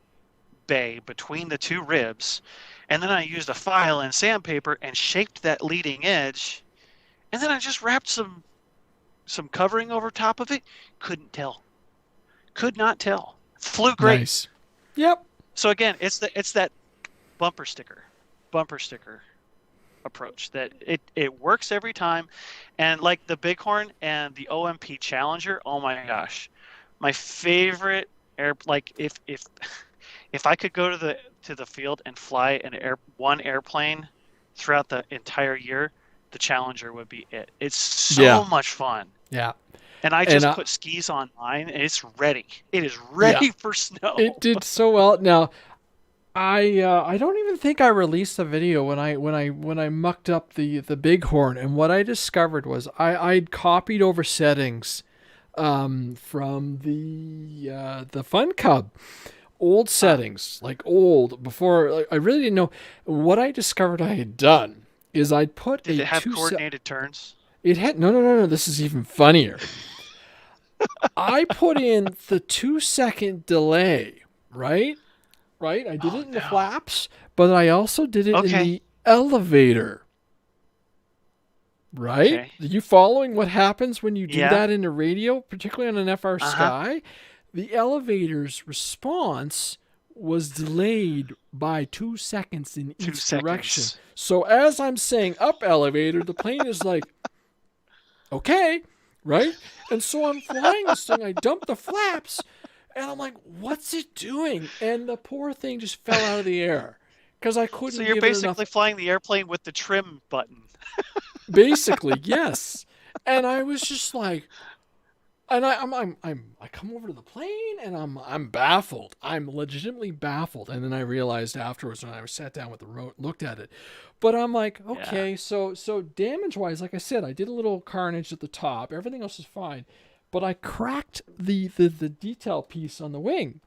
bay between the two ribs. And then I used a file and sandpaper and shaped that leading edge. And then I just wrapped some covering over top of it. Could not tell. Flew great. Nice. Yep. So again, it's that bumper sticker approach that it works every time. And like the Bighorn and the OMP Challenger, oh my gosh, my favorite like if I could go to the field and fly one airplane throughout the entire year, the Challenger would be it. It's so much fun. Yeah. And I just put skis on mine, and it's ready. It is ready for snow. It did so well. Now, I don't even think I released the video when I mucked up the Bighorn, and what I discovered was I'd copied over settings from the Fun Cub. Old settings, like old, before, like, I really didn't know. What I discovered I had done is I'd put Did it have coordinated turns? It had no. This is even funnier. I put in the 2-second delay, right? I did it in the flaps, but I also did it in the elevator. Right? Okay. Are you following what happens when you do that in a radio, particularly on an FR Sky? The elevator's response was delayed by 2 seconds in each direction. So as I'm saying up elevator, the plane is like, okay, right? And so I'm flying this thing. I dump the flaps, and I'm like, what's it doing? And the poor thing just fell out of the air because I So couldn't you're give it enough. basically flying the airplane with the trim button. Basically, yes. And I was just like, and I come over to the plane and I'm baffled. I'm legitimately baffled. And then I realized afterwards when I sat down with the road, looked at it. But I'm like, okay, so damage wise, like I said, I did a little carnage at the top. Everything else is fine, but I cracked the detail piece on the wing.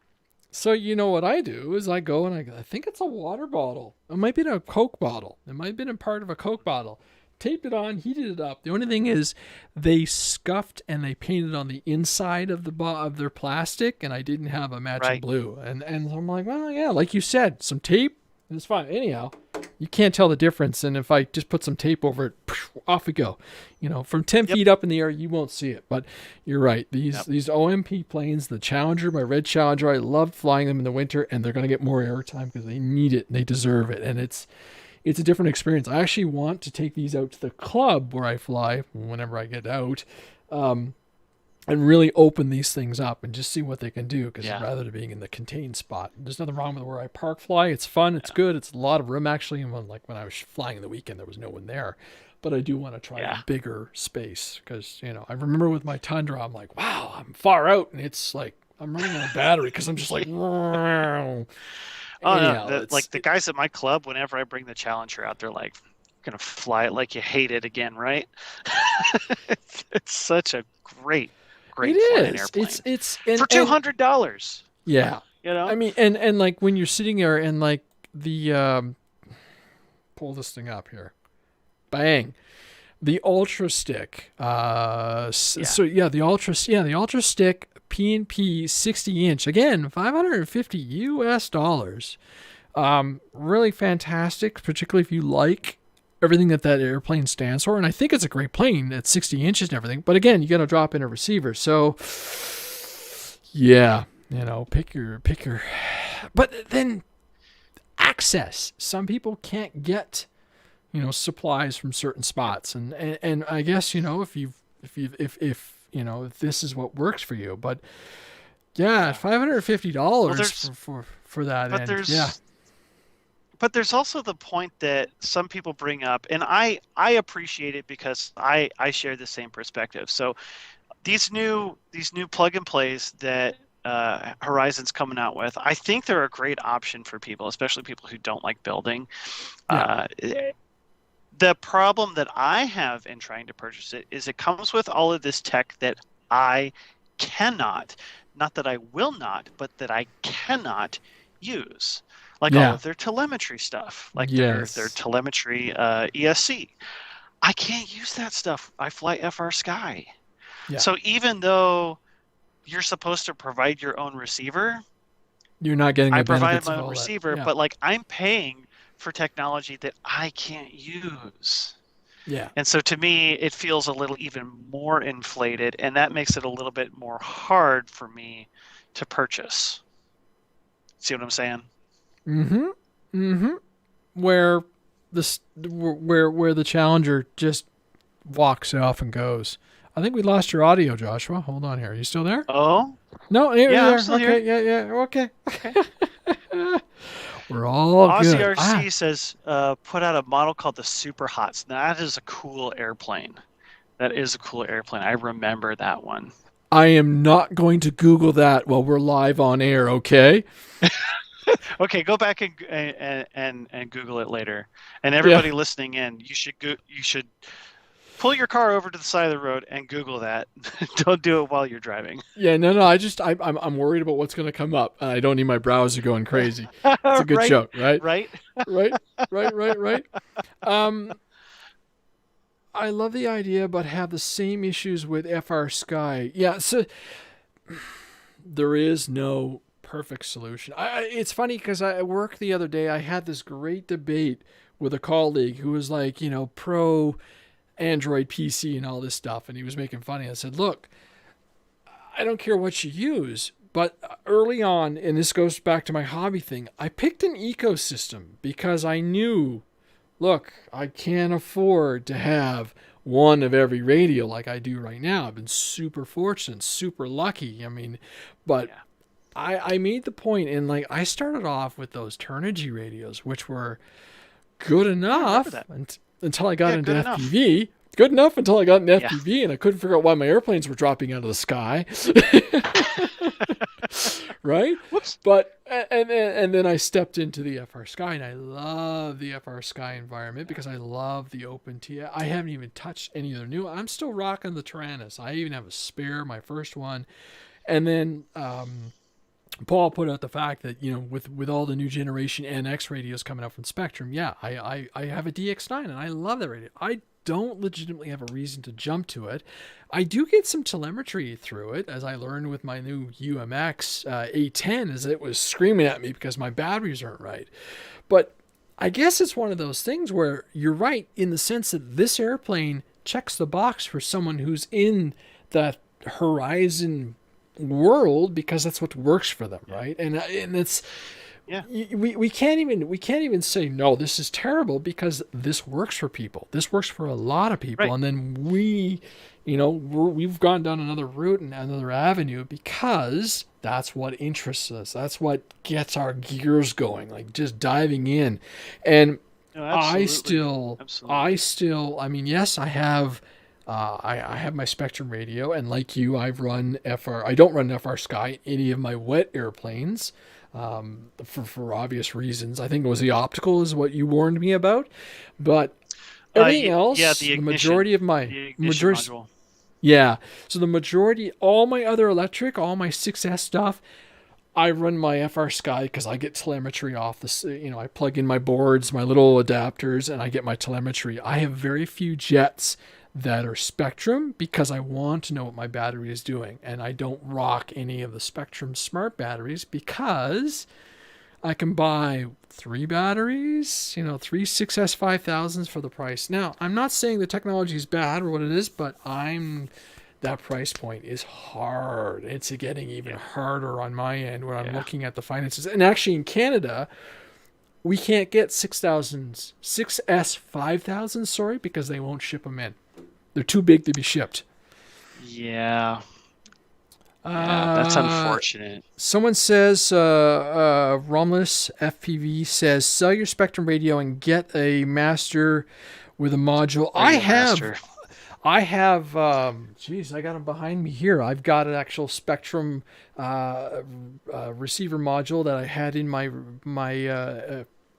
So you know what I do is I go and I think it's a water bottle. It might be a Coke bottle. It might have been a part of a Coke bottle. Taped it on, heated it up. The only thing is they scuffed and they painted on the inside of of their plastic, and I didn't have a matching blue. And I'm like, well, yeah, like you said, some tape, and it's fine. Anyhow, you can't tell the difference. And if I just put some tape over it, off we go. You know, from 10 feet up in the air, you won't see it. But you're right. These OMP planes, the Challenger, my red Challenger, I loved flying them in the winter, and they're going to get more airtime because they need it and they deserve it. And it's a different experience. I actually want to take these out to the club where I fly whenever I get out, and really open these things up and just see what they can do. Because rather than being in the contained spot, there's nothing wrong with where I park fly. It's fun. It's good. It's a lot of room actually. And when I was flying in the weekend, there was no one there. But I do want to try a bigger space because, you know, I remember with my Tundra, I'm like, wow, I'm far out. And it's like, I'm running out of battery because I'm just like, wow. Oh, no. Like the guys at my club, whenever I bring the Challenger out, they're like, "You're gonna fly it like you hate it again, right?" It's such a great flying airplane. It's for $200. Yeah, you know. I mean, and like when you're sitting there and like the pull this thing up here, bang, the Ultra Stick. The Ultra Stick. PNP 60-inch, again, $550. Really fantastic, particularly if you like everything that airplane stands for. And I think it's a great plane at 60 inches and everything. But again, you got to drop in a receiver. So, yeah, you know, pick your. But then access. Some people can't get, you know, supplies from certain spots, and I guess, you know, if you know, if this is what works for you. But yeah, $550 for that. But there's also the point that some people bring up, and I appreciate it because I share the same perspective. So these new plug and plays that Horizon's coming out with, I think they're a great option for people, especially people who don't like building. Yeah. The problem that I have in trying to purchase it is it comes with all of this tech that I cannot, not that I will not, but that I cannot use. Like all of their telemetry stuff, like their telemetry ESC. I can't use that stuff. I fly FR Sky. Yeah. So even though you're supposed to provide your own receiver, you're not getting. I provide my own receiver, but like I'm paying for technology that I can't use. Yeah. And so to me, it feels a little even more inflated, and that makes it a little bit more hard for me to purchase. See what I'm saying? Mm-hmm. Mm-hmm. Where the Challenger just walks off and goes. I think we lost your audio, Joshua. Hold on here. Are you still there? Oh? No, I'm still here. Yeah. Okay. We're all good. HangarRC says put out a model called the Super Hots. That is a cool airplane. That is a cool airplane. I remember that one. I am not going to Google that while we're live on air, okay? Okay, go back and Google it later. And everybody listening in, you should pull your car over to the side of the road and Google that. Don't do it while you're driving. Yeah, no. I'm worried about what's going to come up, and I don't need my browser going crazy. It's a good joke, right? Right. Right. I love the idea, but have the same issues with FR Sky. Yeah, so there is no perfect solution. It's funny because at work the other day, I had this great debate with a colleague who was like, you know, pro Android PC and all this stuff, and he was making fun of it. I said, look, I don't care what you use, but early on, and this goes back to my hobby thing, I picked an ecosystem because I knew, look, I can't afford to have one of every radio like I do right now. I've been super fortunate, super lucky. I mean, but Yeah. I made the point, and like I started off with those Turnigy radios, which were good I remember enough that. until I got Yeah, into good enough. FPV. Good enough until I got into Yeah. FPV, and I couldn't figure out why my airplanes were dropping out of the sky. Right? Whoops. But and then I stepped into the FR Sky, and I love the FR Sky environment because I love the open T. I haven't even touched any of the new. I'm still rocking the Tyrannus. I even have a spare, my first one, and then Paul put out the fact that, you know, with all the new generation NX radios coming out from Spectrum, yeah, I have a DX9 and I love that radio. I don't legitimately have a reason to jump to it. I do get some telemetry through it, as I learned with my new UMX A10, as it was screaming at me because my batteries aren't right. But I guess it's one of those things where you're right in the sense that this airplane checks the box for someone who's in that horizon world because that's what works for them, right? And it's Yeah. we can't even say no, this is terrible, because this works for people. This works for a lot of people, Right. and then we've gone down another route and another avenue because that's what interests us. That's what gets our gears going, like just diving in. And No, I absolutely. still, Absolutely. I mean, yes, I have, I have my Spectrum radio, and like you, I've run FR. I don't run FR Sky in any of my wet airplanes, for obvious reasons. I think it was the optical is what you warned me about, but everything Yeah, else, the the ignition. majority of my The ignition majority, module. yeah. So the majority, all my other electric, all my 6S stuff, I run my FR Sky because I get telemetry off this. You know, I plug in my boards, my little adapters, and I get my telemetry. I have very few jets that are Spectrum because I want to know what my battery is doing, and I don't rock any of the Spectrum smart batteries because I can buy 3 batteries, you know, 3 6S 5000s for the price. Now, I'm not saying the technology is bad or what it is, but that price point is hard. It's getting even Yeah. harder on my end when I'm Yeah. looking at the finances. And actually, in Canada, we can't get 6S 5000, sorry, because they won't ship them in. They're too big to be shipped. Yeah. Yeah. That's Uh, unfortunate. Someone says, Romulus FPV says, sell your Spectrum radio and get a master with a module. Radio Master. Geez, I got them behind me here. I've got an actual Spectrum receiver module that I had in my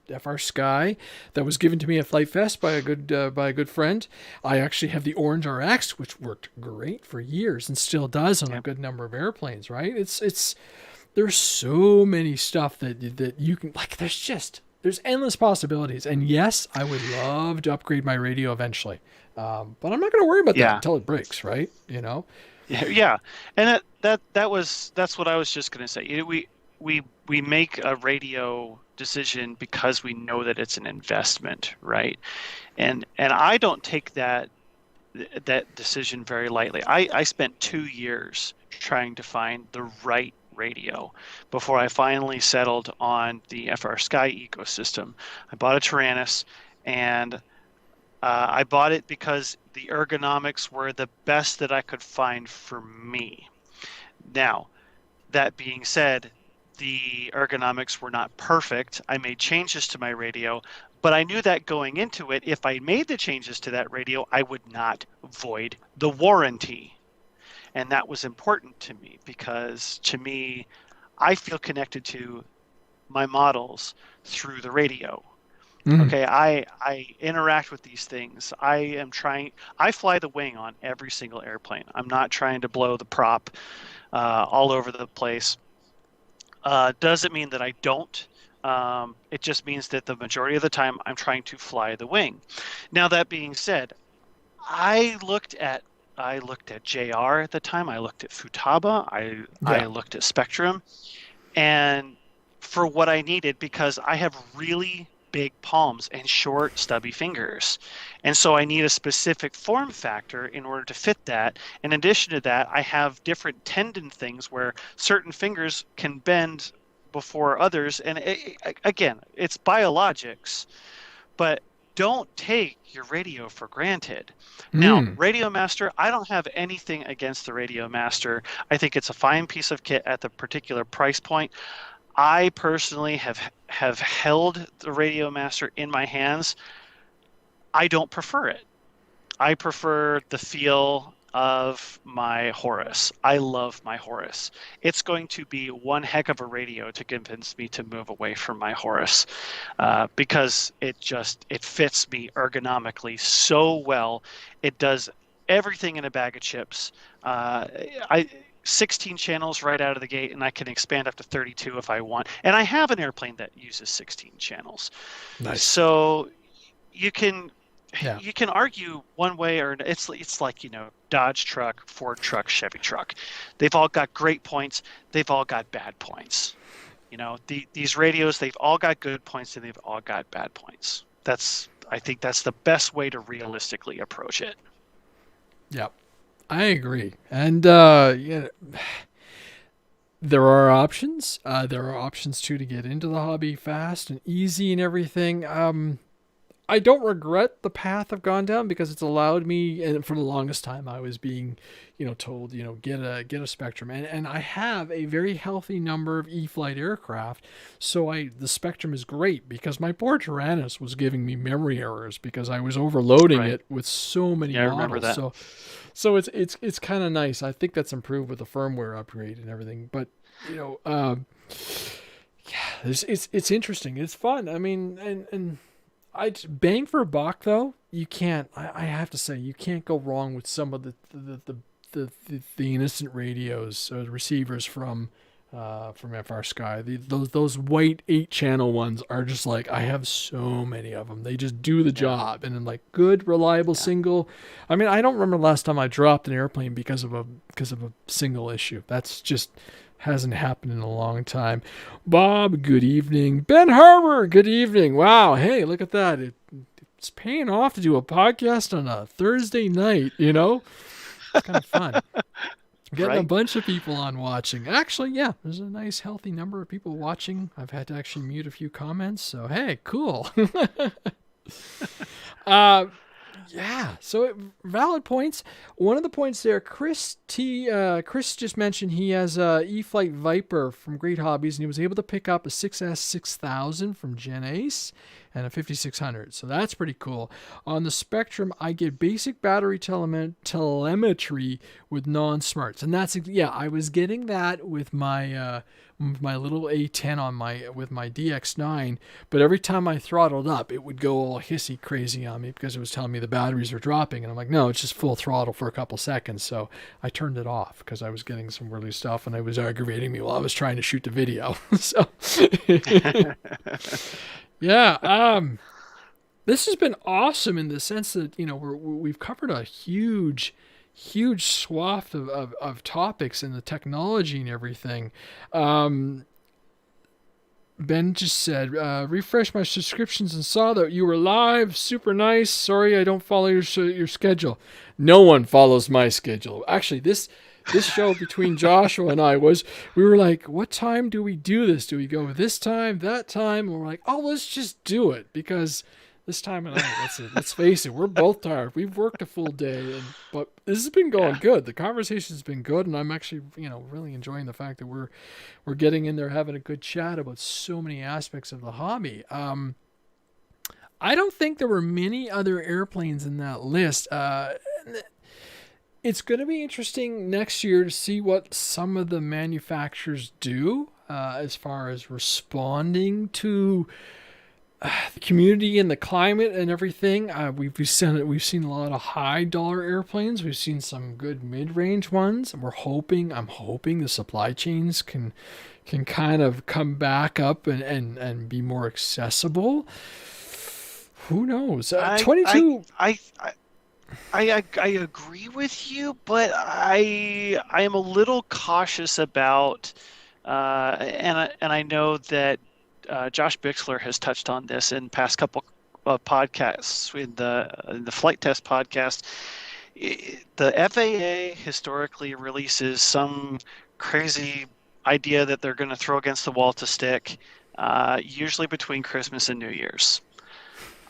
FR Sky that was given to me at Flight Fest by a good friend. I actually have the Orange RX, which worked great for years and still does on a Yeah. good number of airplanes. Right? It's there's so many stuff that you can, like. There's endless possibilities. And yes, I would love to upgrade my radio eventually. But I'm not going to worry about that Yeah. until it breaks, right? You know? Yeah. Yeah. And that's what I was just gonna say. We make a radio decision because we know that it's an investment, right? And I don't take that decision very lightly. I spent 2 years trying to find the right radio before I finally settled on the FR Sky ecosystem. I bought a Tyrannus, and I bought it because the ergonomics were the best that I could find for me. Now, that being said, the ergonomics were not perfect. I made changes to my radio, but I knew that going into it, if I made the changes to that radio, I would not void the warranty. And that was important to me because, to me, I feel connected to my models through the radio. Mm. Okay, I interact with these things. I fly the wing on every single airplane. I'm not trying to blow the prop all over the place. Doesn't mean that I don't. It just means that the majority of the time I'm trying to fly the wing. Now, that being said, I looked at JR at the time. I looked at Futaba. I Yeah. looked at Spectrum, and for what I needed, because I have really big palms and short stubby fingers, and so I need a specific form factor in order to fit that. In addition to that, I have different tendon things where certain fingers can bend before others, and again, it's biologics, but don't take your radio for granted. Now, Radio Master, I don't have anything against the Radio Master. I think it's a fine piece of kit at the particular price point. I personally have held the Radio Master in my hands. I don't prefer it. I prefer the feel of my Horus. I love my Horus. It's going to be one heck of a radio to convince me to move away from my Horus, because it fits me ergonomically so well. It does everything in a bag of chips. 16 channels right out of the gate, and I can expand up to 32 if I want. And I have an airplane that uses 16 channels. Nice. So you can argue one way or it's like, Dodge truck, Ford truck, Chevy truck. They've all got great points. They've all got bad points. These radios, they've all got good points and they've all got bad points. I think that's the best way to realistically approach it. Yep. I agree. And there are options. There are options too to get into the hobby fast and easy and everything. I don't regret the path I've gone down because it's allowed me, and for the longest time I was being, told, get a Spectrum, and I have a very healthy number of E-flite aircraft, so the Spectrum is great because my poor Tyrannus was giving me memory errors because I was overloading it with so many models. I remember that. So it's kind of nice. I think that's improved with the firmware upgrade and everything, but it's interesting. It's fun. I mean, and I bang for a buck though. You can't. I have to say you can't go wrong with some of the innocent radios receivers from FR Sky. Those white 8-channel ones are just like, I have so many of them. They just do the job, and then like good reliable single. I mean, I don't remember the last time I dropped an airplane because of a single issue. That's just hasn't happened in a long time. Bob, good evening. Ben Harbour, good evening. Wow, hey, look at that. It's paying off to do a podcast on a Thursday night, It's kind of fun. Getting a bunch of people on watching. Actually, yeah, there's a nice healthy number of people watching. I've had to actually mute a few comments, so hey, cool. Yeah, so valid points. One of the points there, Chris just mentioned he has a E-flite Viper from Great Hobbies, and he was able to pick up a 6S 6000 from Gen Ace and a 5600. So that's pretty cool. On the Spectrum, I get basic battery telemetry with non-smarts, and I was getting that with my little A10 with my DX9, but every time I throttled up, it would go all hissy crazy on me because it was telling me the batteries were dropping, and I'm like, no, it's just full throttle for a couple seconds. So I turned it off because I was getting some really stuff, and it was aggravating me while I was trying to shoot the video. So yeah, this has been awesome in the sense that we've covered a huge swath of topics in the technology and everything. Ben just said, refresh my subscriptions and saw that you were live. Super nice. Sorry I don't follow your schedule. No one follows my schedule. Actually, this show between Joshua and I we were like, what time do we do this? Do we go this time, that time? And we're like, oh, let's just do it because this time of night, let's face it, we're both tired. We've worked a full day, but this has been going good. The conversation's been good, and I'm actually, really enjoying the fact that we're getting in there having a good chat about so many aspects of the hobby. I don't think there were many other airplanes in that list. It's going to be interesting next year to see what some of the manufacturers do as far as responding to the community and the climate and everything. We've seen a lot of high dollar airplanes. We've seen some good mid-range ones, and I'm hoping the supply chains can kind of come back up and be more accessible. Who knows? 22. I agree with you, but I am a little cautious about, and I know that Josh Bixler has touched on this in past couple of podcasts, in the flight test podcast. The FAA historically releases some crazy idea that they're going to throw against the wall to stick, usually between Christmas and New Year's.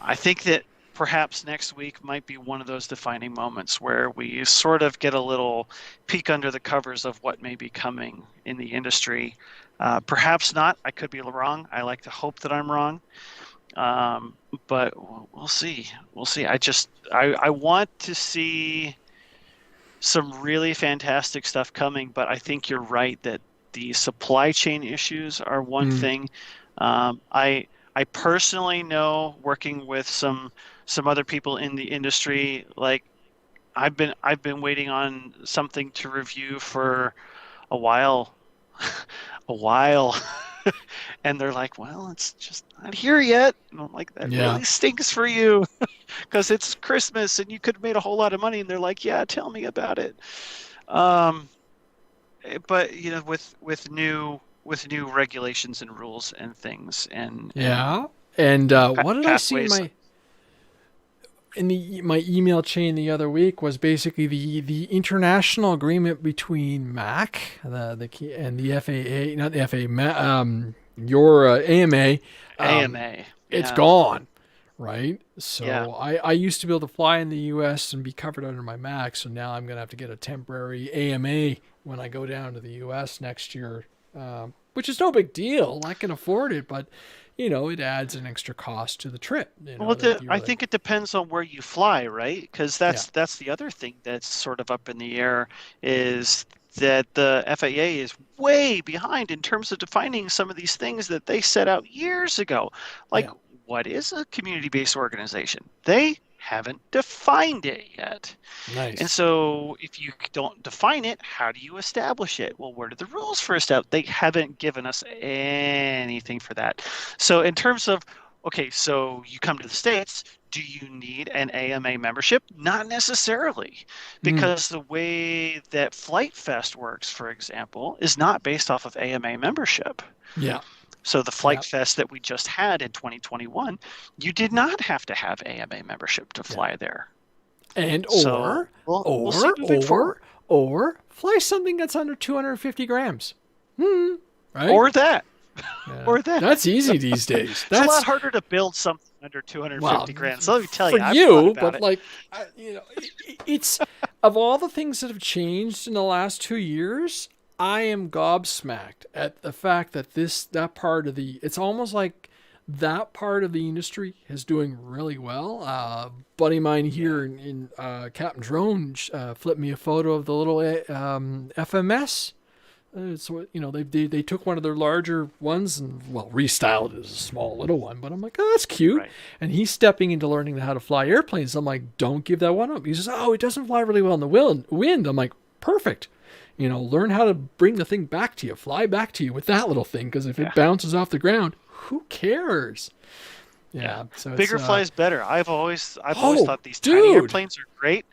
I think that perhaps next week might be one of those defining moments where we sort of get a little peek under the covers of what may be coming in the industry. Perhaps not. I could be wrong. I like to hope that I'm wrong. But we'll see. We'll see. I want to see some really fantastic stuff coming, but I think you're right that the supply chain issues are one thing. I personally know, working with some other people in the industry, like I've been waiting on something to review for a while, and they're like, "Well, it's just not here yet." And I'm like, "That really stinks for you, because it's Christmas and you could have made a whole lot of money." And they're like, "Yeah, tell me about it." But with new regulations and rules and things, and what did I see in my email chain the other week was basically the international agreement between MAC and the FAA, not the FAA, your AMA. It's gone, right? So I used to be able to fly in the U.S. and be covered under my MAC, so now I'm going to have to get a temporary AMA when I go down to the U.S. next year, which is no big deal. I can afford it, but it adds an extra cost to the trip. I think it depends on where you fly, right? Because that's the other thing that's sort of up in the air, is that the FAA is way behind in terms of defining some of these things that they set out years ago. Like, what is a community-based organization? They haven't defined it yet. Nice. And so if you don't define it, how do you establish it? Well, where do the rules for establish? They haven't given us anything for that. So in terms of, okay, so you come to the States, do you need an AMA membership? Not necessarily, because the way that Flight Fest works, for example, is not based off of AMA membership. Yeah. So the Flight Fest that we just had in 2021, you did not have to have AMA membership to fly there. And we'll fly something that's under 250 grams. Right? Or that. Or that. That's easy these days. It's a lot harder to build something under 250 grand. So let me tell you, for you, but like, it's of all the things that have changed in the last 2 years, I am gobsmacked at the fact that it's almost like that part of the industry is doing really well. Buddy of mine here in Captain Drone flipped me a photo of the little FMS. So they took one of their larger ones and restyled it as a small little one. But I'm like, oh, that's cute. Right. And he's stepping into learning how to fly airplanes. I'm like, don't give that one up. He says, oh, it doesn't fly really well in the wind. I'm like, perfect. Learn how to bring the thing back to you, fly back to you with that little thing. Because if it bounces off the ground, who cares? Yeah. So bigger flies better. I've always thought these tiny airplanes are great,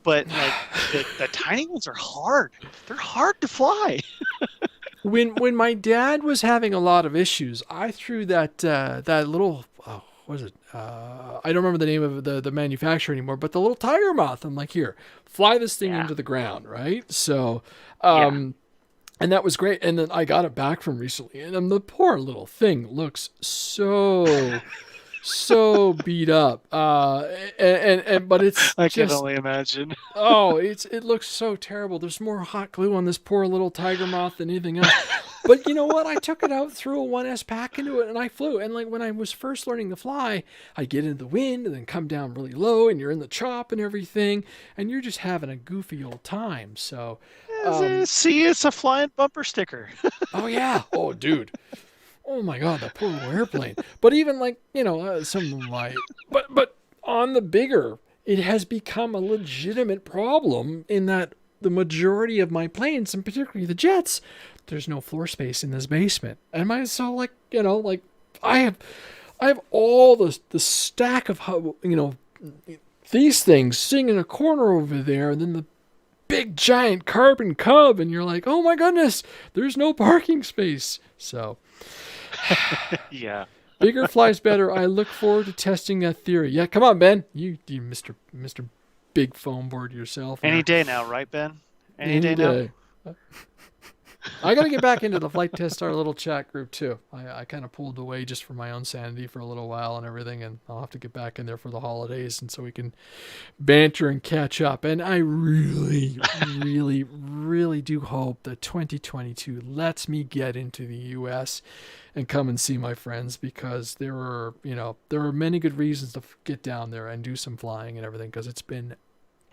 but like the tiny ones are hard. They're hard to fly. When my dad was having a lot of issues, I threw that little what is it? I don't remember the name of the manufacturer anymore, but the little tiger moth. I'm like, here, fly this thing into the ground, right? So, and that was great. And then I got it back from recently, and the poor little thing looks so beat up. But it's I can only imagine. It looks so terrible. There's more hot glue on this poor little tiger moth than anything else. But you know what? I took it out, threw a 1S pack into it, and I flew. And like when I was first learning to fly, I'd get into the wind and then come down really low, and you're in the chop and everything, and you're just having a goofy old time. So, see, it's a flying bumper sticker. Oh yeah. Oh, dude. Oh my God, that poor little airplane. But even like, some of my, but on the bigger, it has become a legitimate problem in that the majority of my planes, and particularly the jets, there's no floor space in this basement. And I have all the stack of, these things sitting in a corner over there, and then the big giant carbon cub, and you're like, oh my goodness, there's no parking space. So yeah. Bigger flies better. I look forward to testing that theory. Yeah, come on, Ben. You Mr. Big foam board yourself. Any day now, right, Ben? Any day now. I got to get back into the Flight Test our little chat group too. I kind of pulled away just for my own sanity for a little while and everything, and I'll have to get back in there for the holidays, and so we can banter and catch up. And I really, really, really do hope that 2022 lets me get into the U.S. and come and see my friends, because there are many good reasons to get down there and do some flying and everything, because it's been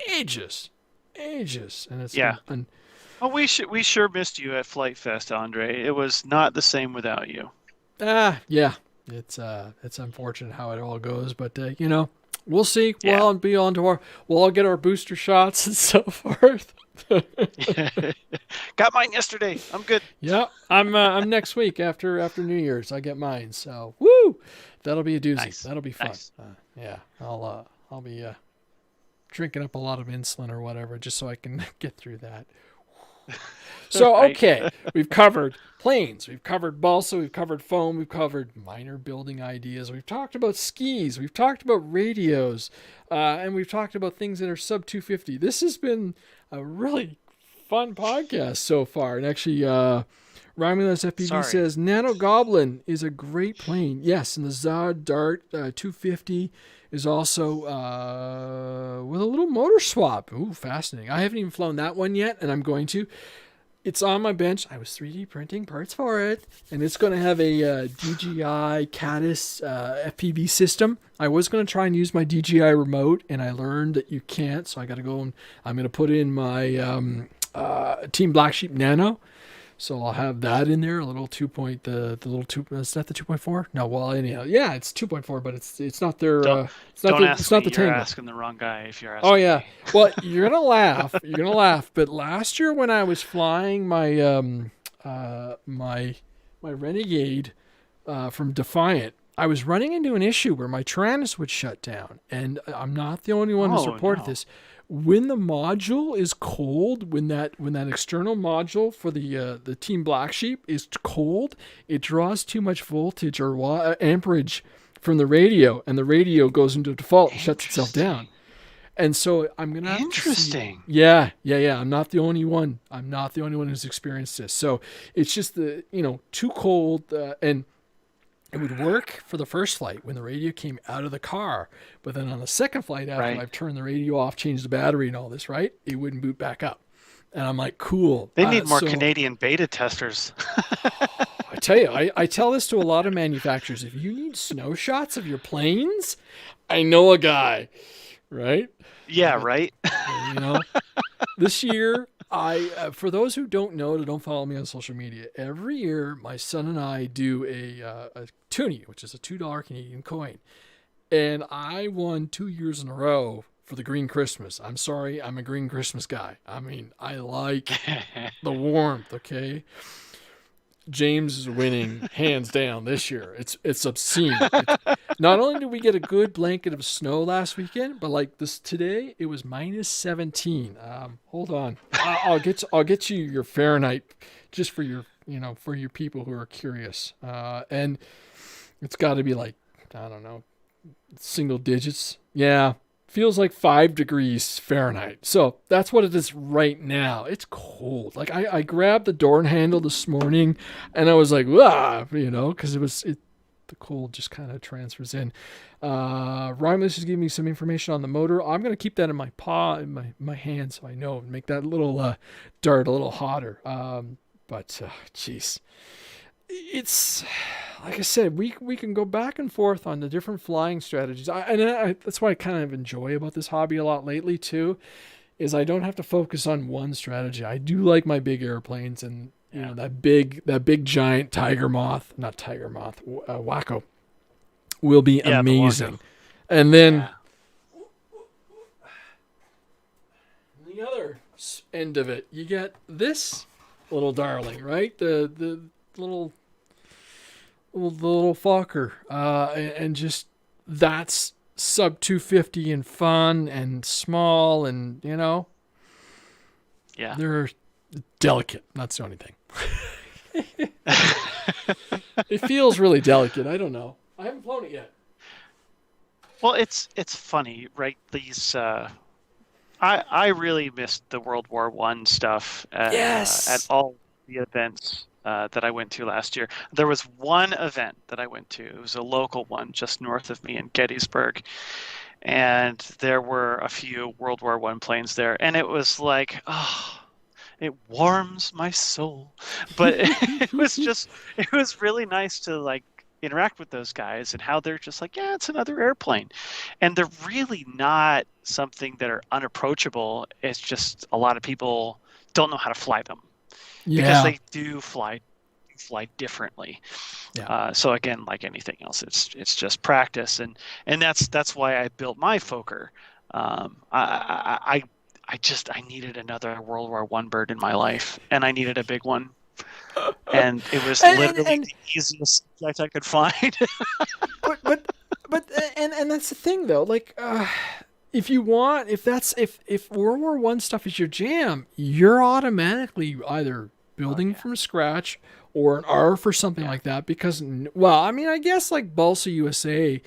ages, and it's been. Well, we sure missed you at Flight Fest, Andre. It was not the same without you. Yeah. It's unfortunate how it all goes, but we'll see. Yeah. We'll all get our booster shots and so forth. Got mine yesterday. I'm good. Yeah, I'm next week after New Year's. I get mine. So woo, that'll be a doozy. Nice. That'll be fun. Nice. Yeah, I'll be drinking up a lot of insulin or whatever just so I can get through that. So, okay, we've covered planes, we've covered balsa, we've covered foam, we've covered minor building ideas, we've talked about skis, we've talked about radios, and we've talked about things that are sub 250. This has been a really fun podcast so far. And actually, Romulus FPV says, Nano Goblin is a great plane. Yes, and the Zod Dart 250 is also with a little motor swap. Ooh, fascinating. I haven't even flown that one yet, and I'm going to. It's on my bench. I was 3D printing parts for it, and it's going to have a DJI Caddis FPV system. I was going to try and use my DJI remote, and I learned that you can't, so I got to go and I'm going to put in my Team Black Sheep Nano. So I'll have that in there, a little 2 point, the little 2, is that the 2.4? No, well, anyhow, yeah, it's 2.4, but it's not their, it's not the Tango. You're asking the wrong guy if you're asking. Oh yeah, well, you're gonna laugh, but last year when I was flying my my Renegade from Defiant, I was running into an issue where my Tyrannus would shut down, and I'm not the only one who's reported this. When the module is cold, when that external module for the Team Black Sheep is cold, it draws too much voltage or amperage from the radio, and the radio goes into default and shuts itself down. And so I'm gonna have Interesting. Yeah. I'm not the only one. Who's experienced this. So it's just too cold, and it would work for the first flight when the radio came out of the car, but then on the second flight after I've turned the radio off, changed the battery and all this, right, it wouldn't boot back up. And I'm like, cool. They need more Canadian beta testers. I tell you, I tell this to a lot of manufacturers. If you need snow shots of your planes, I know a guy, right? Yeah, right. This year, for those who don't know, that don't follow me on social media, every year my son and I do a toonie, which is a $2 Canadian coin, and I won 2 years in a row for the Green Christmas. I'm sorry, I'm a Green Christmas guy. I mean, I like the warmth. Okay, James is winning hands down this year. It's obscene. Not only did we get a good blanket of snow last weekend, but like this today, it was minus 17. Hold on, I'll get you your Fahrenheit just for your people who are curious. And it's got to be like, I don't know, single digits. Yeah. Feels like 5 degrees Fahrenheit. So that's what it is right now. It's cold. Like I grabbed the door handle this morning and I was like, because the cold just kind of transfers in. Romulus is giving me some information on the motor. I'm going to keep that in my paw, in my hand, so I know, and make that little dart a little hotter. Geez. It's like I said, we can go back and forth on the different flying strategies. That's what I kind of enjoy about this hobby a lot lately too, is I don't have to focus on one strategy. I do like my big airplanes, and that big giant Wacko will be amazing. And then the other end of it, you get this little darling, right? The little Fokker, and just that's sub 250 and fun and small, and they're delicate. That's the only thing. It feels really delicate. I don't know. I haven't flown it yet. Well, it's funny, right? These I really missed the World War I stuff at all the events that I went to last year. There was one event that I went to. It was a local one just north of me in Gettysburg. And there were a few World War I planes there. And it was like, oh, it warms my soul. But it was really nice to like interact with those guys and how they're just like, yeah, it's another airplane. And they're really not something that are unapproachable. It's just a lot of people don't know how to fly them because they do fly differently. Yeah. So again, like anything else, it's just practice, and that's why I built my Fokker. I needed another World War I bird in my life, and I needed a big one, and it was literally the easiest subject I could find. but that's the thing though. Like, if World War One stuff is your jam, you're automatically either building from scratch or an ARF or something like that. Because, well, I mean, I guess like Balsa USA,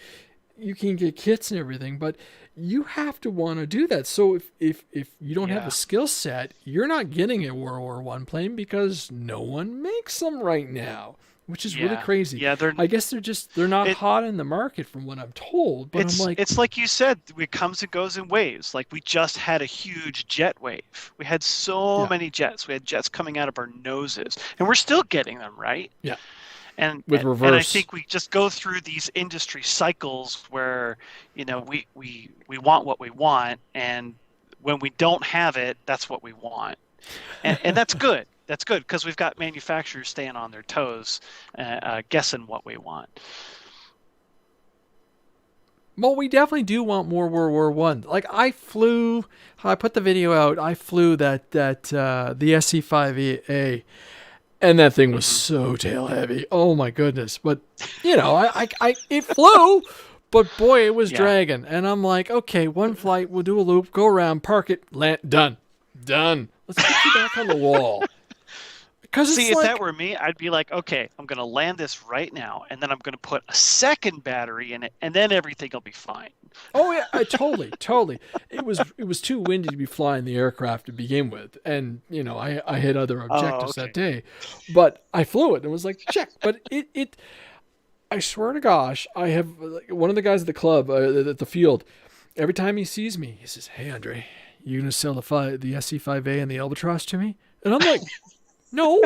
you can get kits and everything, but you have to want to do that. So if you don't have the skill set, you're not getting a World War One plane because no one makes them right now, which is really crazy. Yeah, I guess they're not hot in the market from what I'm told. But it's like you said, it comes and goes in waves. Like we just had a huge jet wave. We had so many jets. We had jets coming out of our noses, and we're still getting them, right? Yeah. And with reverse. And I think we just go through these industry cycles where, you know, we want what we want, and when we don't have it, that's what we want, and that's good. That's good because we've got manufacturers staying on their toes, guessing what we want. Well, we definitely do want more World War One. Like I put the video out. I flew the SC5A, and that thing was so tail heavy. Oh my goodness! But you know, it flew, but boy, it was dragging. And I'm like, okay, one flight, we'll do a loop, go around, park it, land, done. Let's get you back on the wall. See, if that were me, I'd be like, okay, I'm going to land this right now, and then I'm going to put a second battery in it, and then everything will be fine. Oh yeah, totally. It was too windy to be flying the aircraft to begin with, and you know I had other objectives that day, but I flew it and it was like check. But it I swear to gosh, I have one of the guys at the club at the field. Every time he sees me, he says, "Hey Andre, you gonna sell the SC5A and the Albatross to me?" And I'm like. No,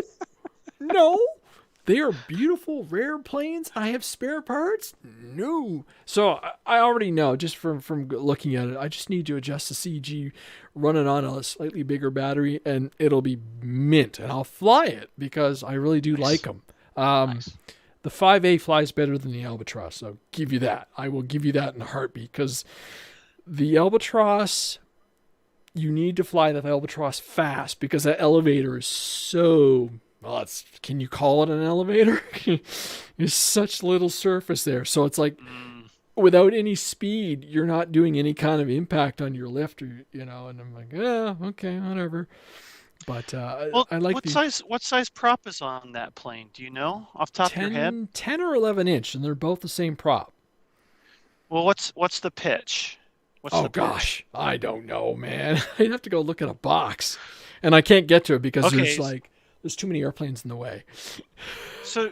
they are beautiful, rare planes. I have spare parts. No, so I already know just from looking at it. I just need to adjust the CG, run it on a slightly bigger battery, and it'll be mint. And I'll fly it because I really do like them. The 5A flies better than the Albatross. So give you that. I will give you that in a heartbeat because the Albatross. You need to fly that Albatross fast because that elevator is so, well, can you call it an elevator? There's such little surface there. So it's like without any speed, you're not doing any kind of impact on your lift, or, you know, and I'm like, okay, whatever. But I like what size prop is on that plane? Do you know off the top of your head? 10 or 11 inch, and they're both the same prop. Well, what's the pitch? Gosh, I don't know, man. I'd have to go look at a box, and I can't get to it because there's too many airplanes in the way. So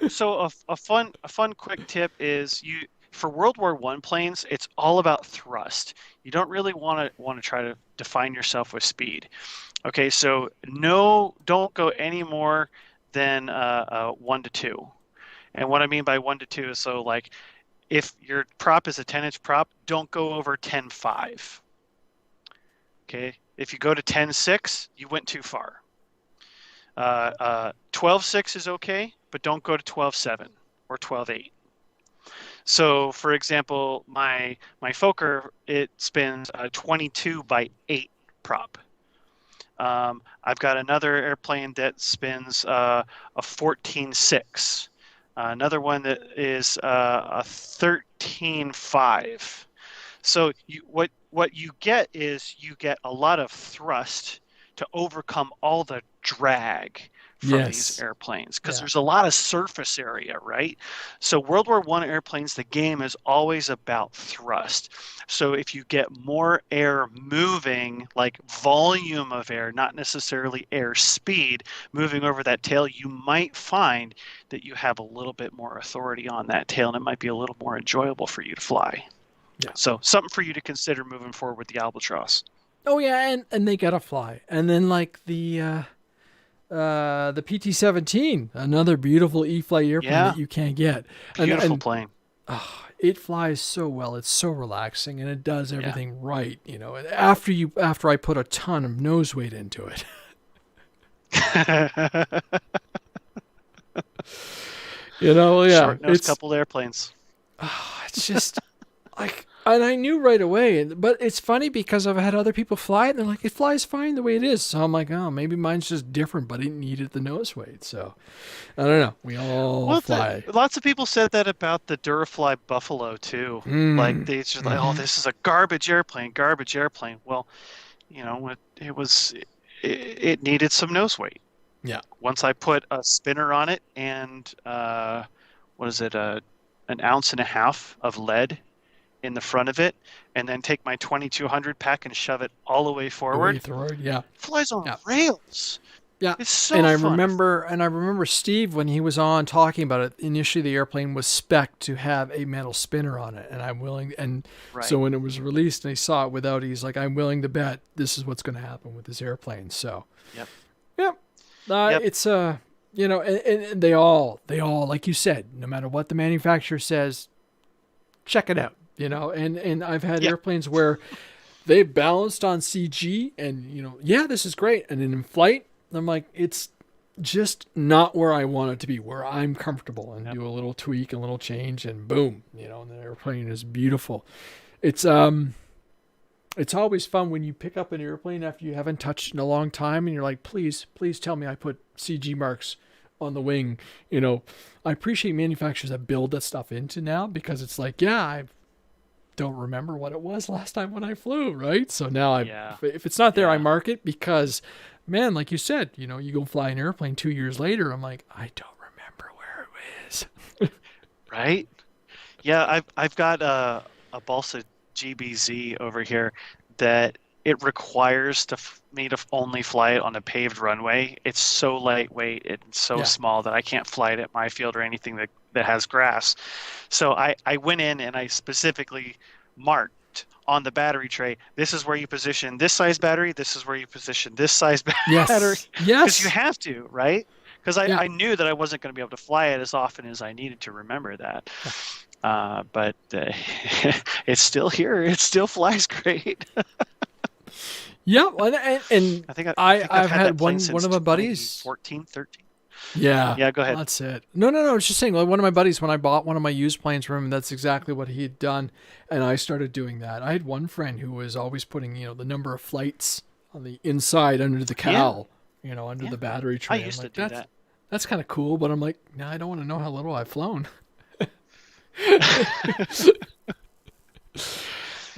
a fun quick tip is for World War I planes, it's all about thrust. You don't really want to try to define yourself with speed. Okay, so don't go any more than 1 to 2, and what I mean by 1 to 2 is so like. If your prop is a 10-inch prop, don't go over 10.5. Okay? If you go to 10.6, you went too far. 12.6 is okay, but don't go to 12.7 or 12.8. So, for example, my Fokker, it spins a 22 by 8 prop. I've got another airplane that spins a 14.6. Another one that is a 13.5. So what you get is you get a lot of thrust to overcome all the drag from these airplanes, because there's a lot of surface area, right? So World War I airplanes, the game is always about thrust. So if you get more air moving, like volume of air, not necessarily air speed, moving over that tail, you might find that you have a little bit more authority on that tail, and it might be a little more enjoyable for you to fly. Yeah. So something for you to consider moving forward with the Albatross. Oh yeah, and they gotta fly. And then like the PT-17, another beautiful E-flite airplane that you can't get. Beautiful plane. Oh, it flies so well. It's so relaxing, and it does everything right. You know, after I put a ton of nose weight into it. You know, short nose coupled airplanes. Oh, it's just like. And I knew right away, but it's funny because I've had other people fly it, and they're like, it flies fine the way it is. So I'm like, oh, maybe mine's just different, but it needed the nose weight. So I don't know. We all fly. Lots of people said that about the Durafly Buffalo too. Like they just like, oh, this is a garbage airplane. Well, you know, it needed some nose weight. Yeah. Once I put a spinner on it and an ounce and a half of lead in the front of it, and then take my 2200 pack and shove it all the way forward. Flies on rails. Yeah, it's so fun. I remember Steve when he was on talking about it. Initially, the airplane was spec'd to have a metal spinner on it, and I'm willing. And so when it was released and he saw it without, he's like, "I'm willing to bet this is what's going to happen with this airplane." So, it's you know, and they all like you said, no matter what the manufacturer says, check it out. You know, and I've had airplanes where they balanced on CG, and you know, this is great. And then in flight, I'm like, it's just not where I want it to be, where I'm comfortable, and do a little tweak, a little change, and boom, you know, and the airplane is beautiful. It's always fun when you pick up an airplane after you haven't touched it in a long time, and you're like, please tell me I put CG marks on the wing. You know, I appreciate manufacturers that build that stuff into now, because it's like, I don't remember what it was last time when I flew, right? So now if it's not there, I mark it, because, man, like you said, you know, you go fly an airplane 2 years later, I'm like, I don't remember where it is. Right? Yeah, I've got a Balsa GBZ over here that it requires me to only fly it on a paved runway. It's so lightweight and so small that I can't fly it at my field or anything that has grass. So I went in and I specifically marked on the battery tray, this is where you position this size battery, this is where you position this size battery. Yes. Because you have to, right? Because I knew that I wasn't going to be able to fly it as often as I needed to remember that. But it's still here. It still flies great. Yeah, and I've had one of my buddies. 14, 13. Yeah, go ahead. That's it. No, I was just saying, like, one of my buddies, when I bought one of my used planes from him, that's exactly what he had done, and I started doing that. I had one friend who was always putting, you know, the number of flights on the inside under the cowl, you know, under the battery tray. I used to do that. That's kind of cool, but I'm like, no, I don't want to know how little I've flown.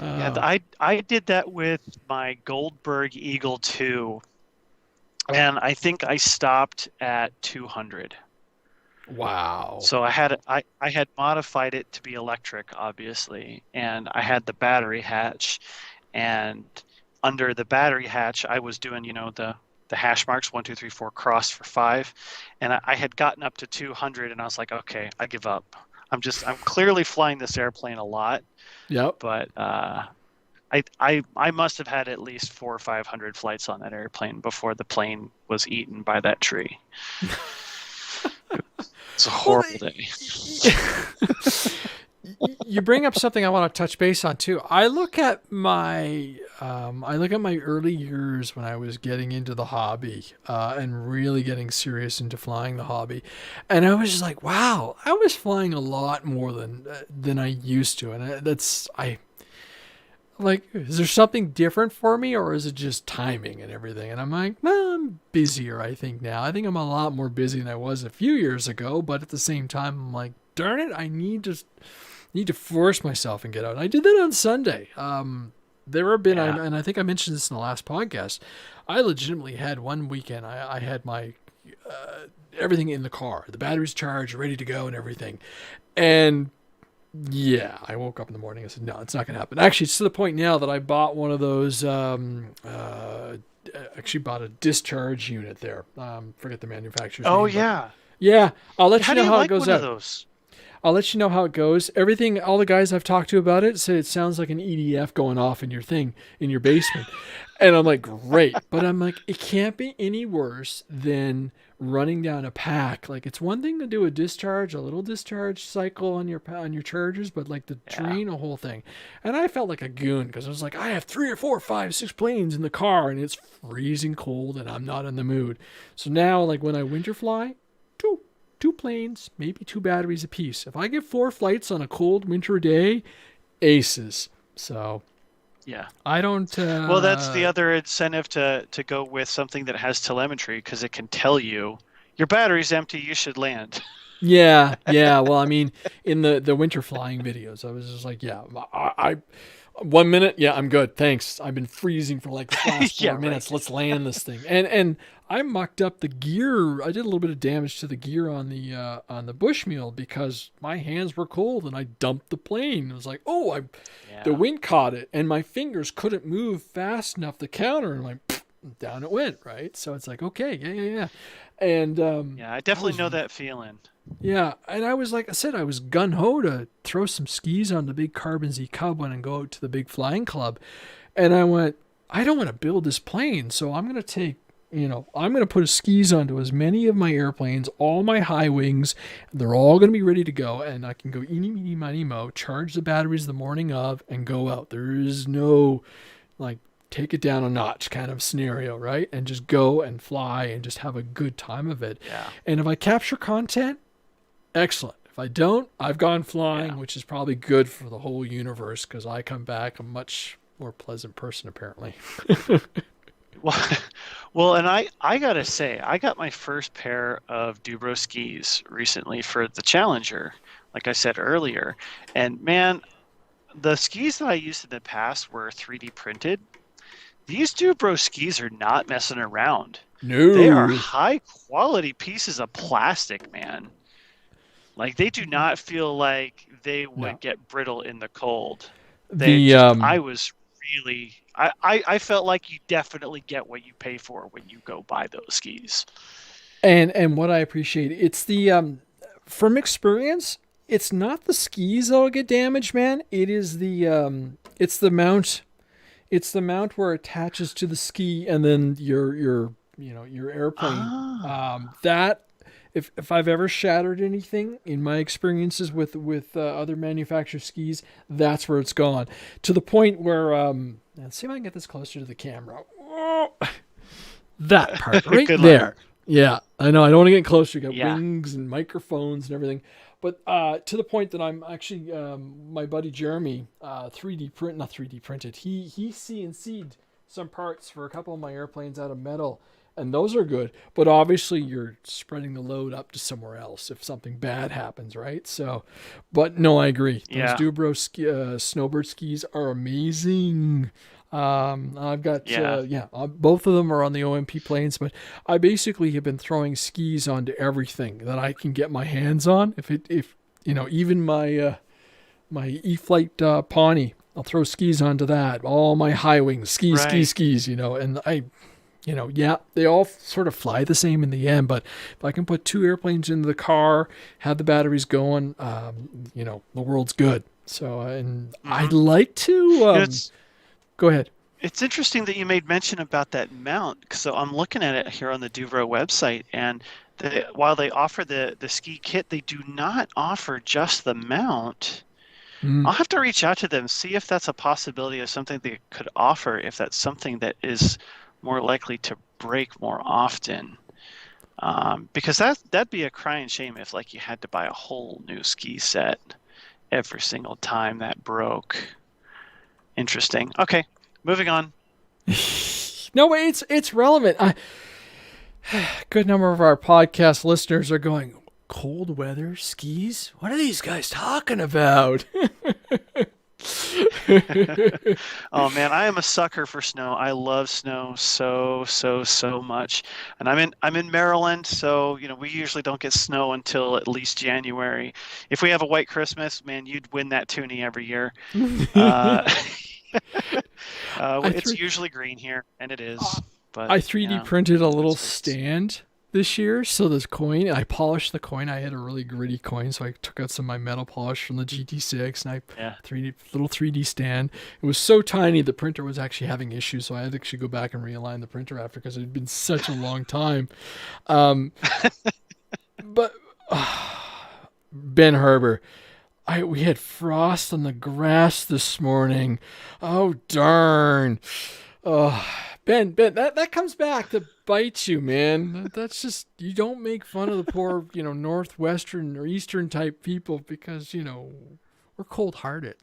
I did that with my Goldberg Eagle 2, and I think I stopped at 200. Wow. So I had modified it to be electric, obviously, and I had the battery hatch, and under the battery hatch I was doing, you know, the hash marks 1 2 3 4 crossed for 5, and I had gotten up to 200, and I was like, okay, I give up. I'm clearly flying this airplane a lot. Yep. But I must have had at least 400 or 500 flights on that airplane before the plane was eaten by that tree. It's a horrible day. You bring up something I want to touch base on too. I look at my early years when I was getting into the hobby and really getting serious into flying the hobby, and I was just like, wow, I was flying a lot more than I used to, and is there something different for me, or is it just timing and everything? And I'm like, well, I'm busier, I think now. I think I'm a lot more busy than I was a few years ago, but at the same time, I'm like, darn it, I need to force myself and get out. And I did that on Sunday. There have been, and I think I mentioned this in the last podcast, I legitimately had one weekend, I had my everything in the car. The battery's charged, ready to go and everything. And yeah, I woke up in the morning and said, no, it's not going to happen. Actually, it's to the point now that I bought one of those, actually bought a discharge unit there. Forget the manufacturer's name. Oh, yeah. Yeah, I'll let you know how it goes one out. Of those? I'll let you know how it goes. Everything, all the guys I've talked to about it said it sounds like an EDF going off in your thing, in your basement. And I'm like, great. But I'm like, it can't be any worse than running down a pack. Like, it's one thing to do a little discharge cycle on your chargers, but like to drain a whole thing. And I felt like a goon because I was like, I have 3 or 4, 5, 6 planes in the car and it's freezing cold and I'm not in the mood. So now, like when I winter fly, two planes, maybe 2 batteries apiece. If I get 4 flights on a cold winter day, aces. So yeah, I don't. Well, that's the other incentive to go with something that has telemetry, because it can tell you your battery's empty, you should land. Yeah. Well, I mean, in the winter flying videos, I was just like, yeah, I 1 minute, yeah, I'm good, thanks. I've been freezing for like the last 4 minutes. Right. Let's land this thing. And I mucked up the gear. I did a little bit of damage to the gear on the Bushmule because my hands were cold and I dumped the plane. It was like, the wind caught it and my fingers couldn't move fast enough to counter, and like down it went. Right. So it's like, okay, yeah. And I definitely know that feeling. Yeah, and I was, like I said, I was gun-ho to throw some skis on the big Carbon Z Cub one and go out to the big flying club. And I went, I don't want to build this plane, so I'm going to take, I'm going to put skis onto as many of my airplanes, all my high wings. They're all going to be ready to go, and I can go eeny, meeny, miny, mo, charge the batteries the morning of, and go out. There is no, like, take it down a notch kind of scenario, right? And just go and fly and just have a good time of it. Yeah. And if I capture content, excellent. If I don't, I've gone flying, which is probably good for the whole universe because I come back a much more pleasant person, apparently. Well, and I gotta say, I got my first pair of Dubro skis recently for the Challenger, like I said earlier. And man, the skis that I used in the past were 3D printed. These Dubro skis are not messing around. No. They are high quality pieces of plastic, man. Like, they do not feel like they would get brittle in the cold. I felt like you definitely get what you pay for when you go buy those skis. And what I appreciate, it's the from experience, it's not the skis that'll get damaged, man. It is it's the mount. It's the mount where it attaches to the ski and then your airplane. That if I've ever shattered anything in my experiences with other manufactured skis, that's where it's gone. To the point where let's see if I can get this closer to the camera. That part right there. Yeah, I know. I don't want to get closer. You got wings and microphones and everything. But to the point that I'm actually, my buddy Jeremy, not 3D printed. He CNC'd some parts for a couple of my airplanes out of metal, and those are good. But obviously, you're spreading the load up to somewhere else if something bad happens, right? So, but no, I agree. Those Dubro snowbird skis are amazing. I've got both of them are on the OMP planes, but I basically have been throwing skis onto everything that I can get my hands on. If even my E-Flight Pawnee, I'll throw skis onto that. All my high wings, skis, and they all sort of fly the same in the end, but if I can put 2 airplanes into the car, have the batteries going, the world's good. So, and I'd like to, go ahead. It's interesting that you made mention about that mount. So I'm looking at it here on the Duvro website, and while they offer the ski kit, they do not offer just the mount. I'll have to reach out to them, see if that's a possibility of something they could offer, if that's something that is more likely to break more often. Because that'd be a crying shame if like you had to buy a whole new ski set every single time that broke. Interesting. Okay, moving on. No way, it's relevant. Good number of our podcast listeners are going, cold weather skis? What are these guys talking about? Oh man, I am a sucker for snow. I love snow so much. And I'm in Maryland, so we usually don't get snow until at least January. If we have a white Christmas, man, you'd win that toonie every year. Uh, I it's threw usually green here, and it is. But I 3D printed a little it's stand this year. So this coin, I polished the coin. I had a really gritty coin, so I took out some of my metal polish from the GT6 and I yeah. 3D stand. It was so tiny the printer was actually having issues, so I had to actually go back and realign the printer after because it had been such a long time. Um, but Ben Harbour, we had frost on the grass this morning. Oh darn. Oh, Ben, that comes back to bite you, man. That's just, you don't make fun of the poor, northwestern or eastern type people because, we're cold hearted.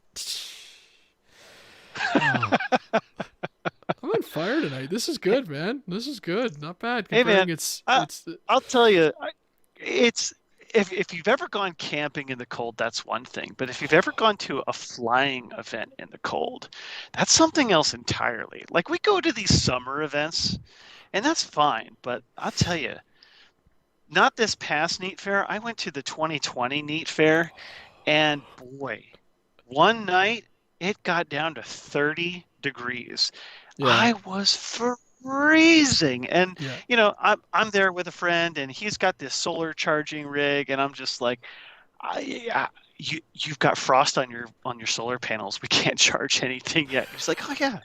Oh, I'm on fire tonight. This is good, man. This is good. Not bad. Hey man, It's I'll tell you, it's if you've ever gone camping in the cold, that's one thing. But if you've ever gone to a flying event in the cold, that's something else entirely. Like we go to these summer events, and that's fine. But I'll tell you, not this past Neat Fair. I went to the 2020 Neat Fair, and boy, one night it got down to 30 degrees. yeah, I was freezing, and yeah. I'm there with a friend, and he's got this solar charging rig, and I'm just like, you've got frost on your solar panels. We can't charge anything yet. He's like, oh yeah,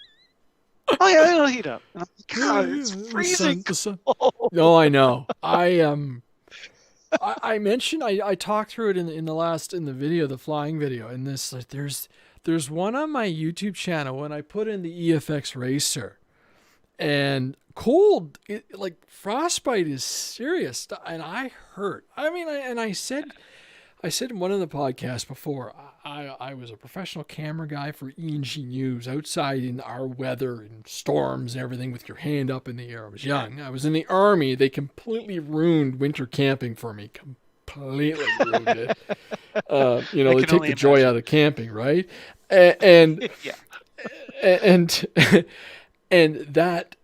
it'll heat up. And I'm like, God, it's freezing The sun. cold. No, I know. I mentioned I talked through it in the video, the flying video, and this like there's one on my YouTube channel when I put in the EFX Racer, and cold like frostbite is serious, and I hurt. I mean, I said in one of the podcasts before, I was a professional camera guy for E&G News outside in our weather and storms and everything with your hand up in the air. I was young. I was in the Army. They completely ruined winter camping for me. Completely ruined it. They take the joy out of camping, right? And Yeah. and and that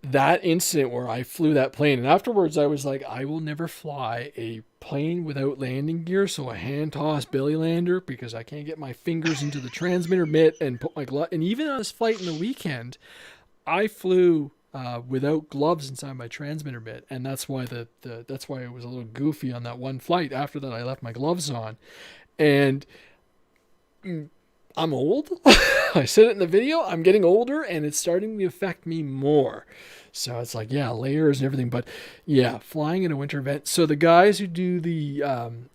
incident where I flew that plane, and afterwards I was like, I will never fly a plane without landing gear, so a hand toss belly lander, because I can't get my fingers into the transmitter mitt and put my glove. And even on this flight in the weekend, I flew without gloves inside my transmitter mitt, and that's why that's why it was a little goofy on that one flight. After that, I left my gloves on, and I'm old. I said it in the video. I'm getting older, and it's starting to affect me more. So it's like, yeah, layers and everything. But yeah, flying in a winter event. So the guys who do the,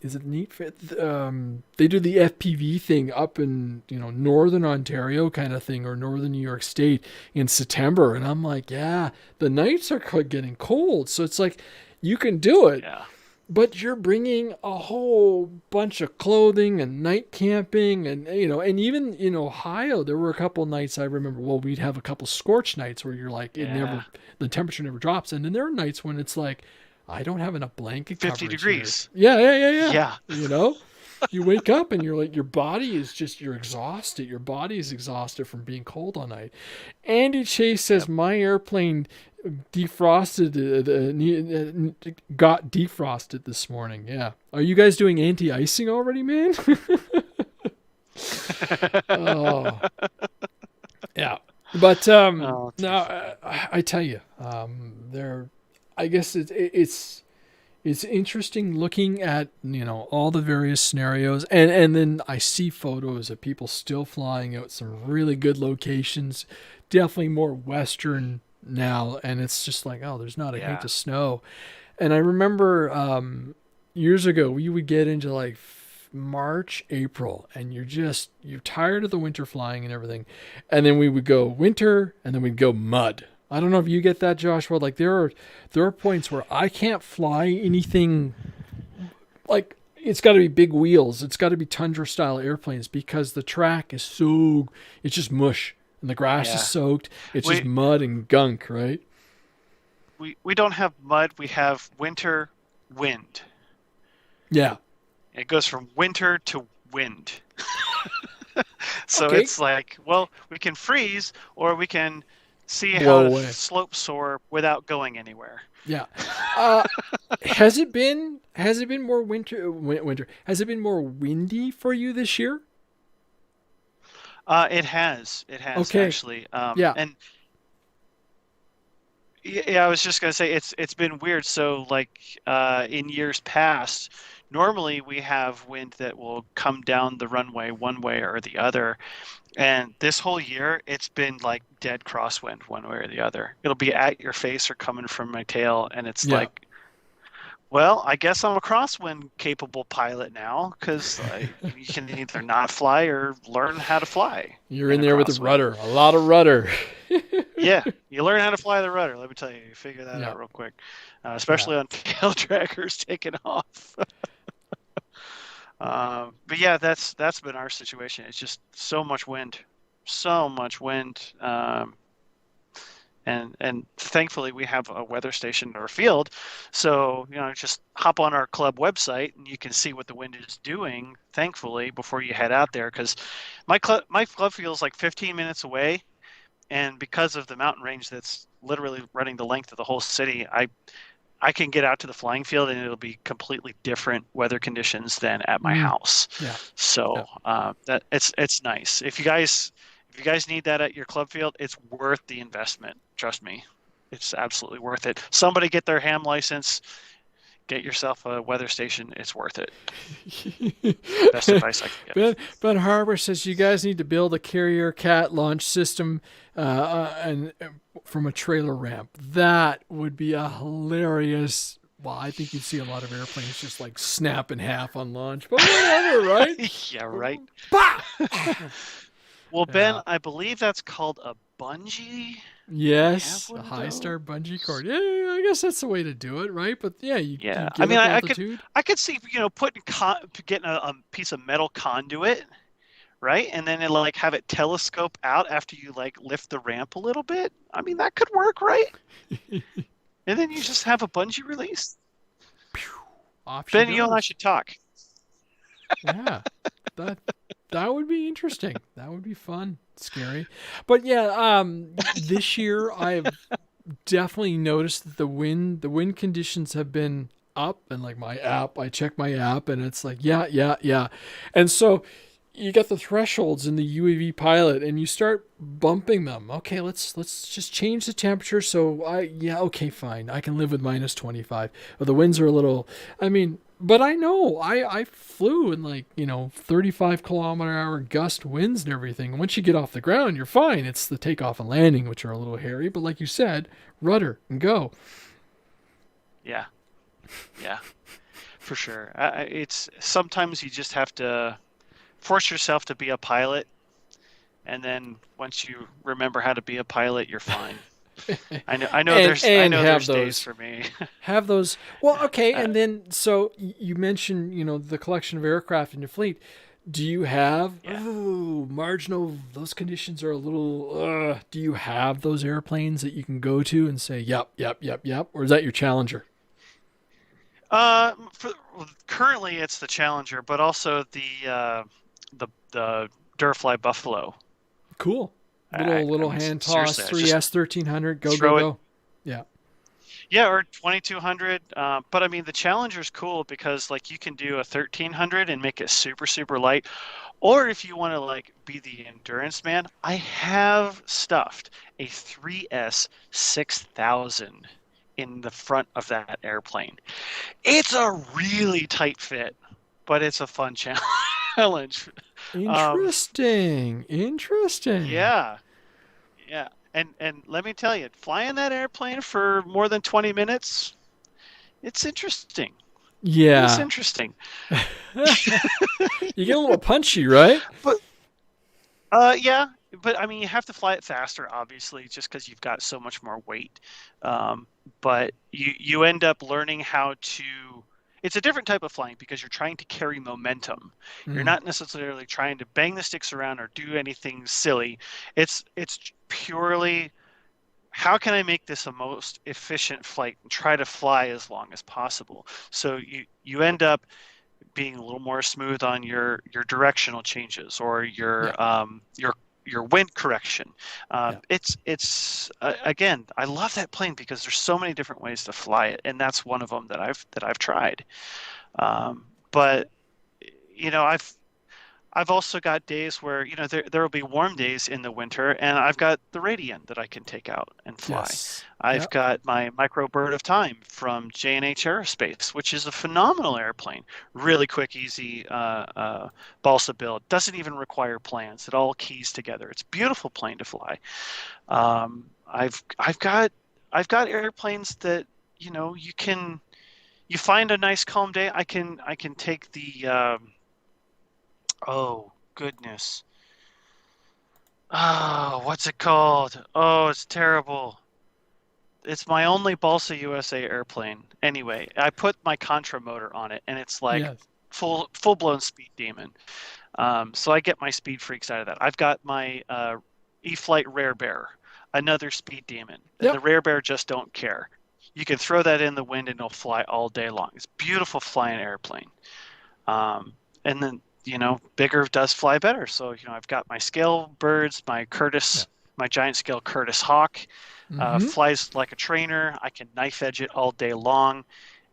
is it Neat Fit? They do the FPV thing up in, Northern Ontario kind of thing, or Northern New York State in September. And I'm like, yeah, the nights are getting cold. So it's like, you can do it. Yeah. But you're bringing a whole bunch of clothing and night camping, and and even in Ohio, there were a couple nights I remember. Well, we'd have a couple scorch nights where you're like, the temperature never drops, and then there are nights when it's like, I don't have enough blanket 50 coverage degrees. Here. Yeah. Yeah. You wake up and you're like, your body is just, you're exhausted. Your body is exhausted from being cold all night. Andy Chase says my airplane defrosted, got defrosted this morning. Yeah. Are you guys doing anti-icing already, man? Oh. Yeah. But no, I tell you, I guess it's interesting looking at all the various scenarios, and then I see photos of people still flying out some really good locations, definitely more western now, and it's just like, oh, there's not a hint of snow. And I remember years ago we would get into like March, April, and you're tired of the winter flying and everything, and then we would go winter, and then we'd go mud. I don't know if you get that, Joshua. Like there are points where I can't fly anything. Like it's got to be big wheels. It's got to be Tundra style airplanes because the track is it's just mush and the grass is soaked. It's just mud and gunk, right? We don't have mud. We have winter wind. Yeah. It goes from winter to wind. So Okay, it's like, well, we can freeze or we can see how blow to away. slope soar without going anywhere. Yeah. Uh, has it been more winter? Has it been more windy for you this year? It has Okay. actually. Yeah. And yeah, I was just gonna say it's been weird. So like in years past, normally we have wind that will come down the runway one way or the other. And this whole year, it's been like dead crosswind one way or the other. It'll be at your face or coming from my tail, and it's Yeah. like, well, I guess I'm a crosswind capable pilot now because you can either not fly or learn how to fly You're in in a there with the crosswind. rudder. A lot of rudder. Yeah, you learn how to fly the rudder. Let me tell you, you figure that Yeah. out real quick, Yeah. especially on tail draggers taking off. But yeah, that's been our situation. It's just so much wind, so much wind. And thankfully we have a weather station in our field, so just hop on our club website and you can see what the wind is doing, thankfully, before you head out there, because my club field is like 15 minutes away, and because of the mountain range that's literally running the length of the whole city, I can get out to the flying field and it'll be completely different weather conditions than at my Mm, house. yeah. So Yeah. that it's nice. If you guys need that at your club field, it's worth the investment. Trust me, it's absolutely worth it. Somebody get their ham license, get yourself a weather station. It's worth it. Best advice I can Ben give. Ben Harbor says you guys need to build a carrier cat launch system and from a trailer ramp. That would be a hilarious. Well, I think you'd see a lot of airplanes just like snap in half on launch, but whatever, right? Yeah, right. Bah! Well, Ben, Yeah. I believe that's called a bungee. I have Yes, a one of high those. star bungee cord. Yeah, I guess that's the way to do it, right? But yeah, you Yeah, I get mean, up I could altitude. I could see getting a piece of metal conduit, right, and then it like have it telescope out after you like lift the ramp a little bit. I mean, that could work, right? And then you just have a bungee release. Off she Ben, you and I goes. should talk. Yeah, that that would be interesting. That would be fun. Scary, but yeah. This year I've definitely noticed that the wind conditions have been up, and like my app, I check my app, and it's like yeah, yeah, yeah, and so you get the thresholds in the UAV pilot, and you start bumping them. Okay, let's just change the temperature. So yeah, okay, fine, I can live with -25. But the winds are a little. I mean, but I know I flew in like 35-kilometer-hour gust winds and everything. Once you get off the ground, you're fine. It's the takeoff and landing which are a little hairy, but like you said, rudder and go. Yeah, yeah, for sure. It's sometimes you just have to force yourself to be a pilot, and then once you remember how to be a pilot, you're fine. I know and there's I and know have there's days those for me. have those well, okay, Uh, and then so you mentioned the collection of aircraft in your fleet. Do you have yeah. marginal? Those conditions are a little. Do you have those airplanes that you can go to and say, "Yep, yep, yep, yep," or is that your Challenger? Currently it's the Challenger, but also the Durafly Buffalo. Cool. I, Little I mean, hand toss, seriously, I three just S 1300. Go go throw it. go. Yeah. Yeah, or 2200. But I mean, the Challenger's cool because like you can do a 1300 and make it super super light. Or if you want to like be the endurance man, I have stuffed a 3S 6000 in the front of that airplane. It's a really tight fit, but it's a fun challenge. Um, Interesting. Interesting. yeah, yeah. And let me tell you, flying that airplane for more than 20 minutes, it's interesting. It's Yeah. interesting. You get a little punchy, right? But yeah, but I mean, you have to fly it faster, obviously, just because you've got so much more weight. But you end up learning how to. It's a different type of flying because you're trying to carry momentum. You're Mm. not necessarily trying to bang the sticks around or do anything silly. It's purely how can I make this a most efficient flight and try to fly as long as possible. So you end up being a little more smooth on your directional changes or your wind correction. It's again, I love that plane because there's so many different ways to fly it, and that's one of them that I've tried. But I've also got days where there will be warm days in the winter, and I've got the Radian that I can take out and fly. Yes. I've got my Micro Bird of Time from J&H Aerospace, which is a phenomenal airplane. Really quick, easy balsa build. Doesn't even require plans. It all keys together. It's a beautiful plane to fly. I've got airplanes that you find a nice calm day. I can take the oh goodness. Oh, what's it called? Oh, it's terrible. It's my only Balsa USA airplane. Anyway, I put my Contra motor on it, and it's like full blown speed demon. So I get my speed freaks out of that. I've got my E-Flight Rare Bear, another speed demon. And the Rare Bear just don't care. You can throw that in the wind and it'll fly all day long. It's a beautiful flying airplane. And then bigger does fly better. So, I've got my scale birds, my Curtiss, my giant scale Curtiss Hawk, flies like a trainer. I can knife edge it all day long.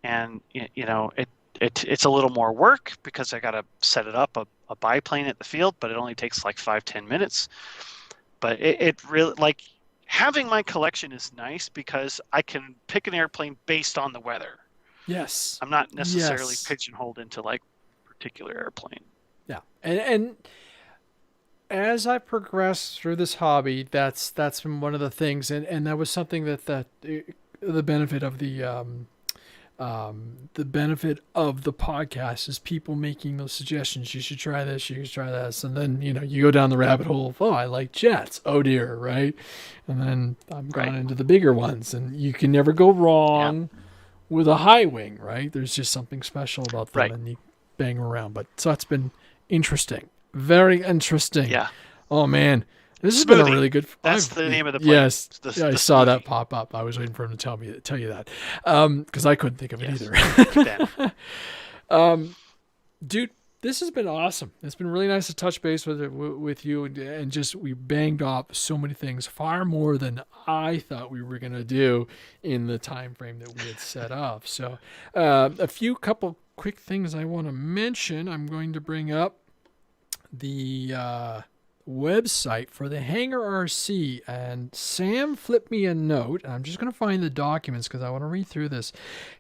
And, it's a little more work because I got to set it up a biplane at the field, but it only takes like 5-10 minutes. But it really, like, having my collection is nice because I can pick an airplane based on the weather. Yes. I'm not necessarily pigeonholed into like particular airplane. Yeah. And as I progressed through this hobby, that's been one of the things, and that was something that the benefit of the benefit of the podcast is people making those suggestions. You should try this, you should try this, and then you go down the rabbit hole of, I like jets, oh dear, right? And then I'm gone into the bigger ones, and you can never go wrong with a high wing, right? There's just something special about them, and you bang them around. But so it's been interesting, very interesting. Yeah. Oh man, this has been a really good. That's the name of the plane. Yes, I saw that pop up. I was waiting for him to tell you that, because I couldn't think of it either. Dude, this has been awesome. It's been really nice to touch base with you, and just we banged off so many things, far more than I thought we were gonna do in the time frame that we had set up. So, a couple quick things I want to mention. I'm going to bring up the website for the HangarRC, and Sam flipped me a note. I'm just going to find the documents because I want to read through this.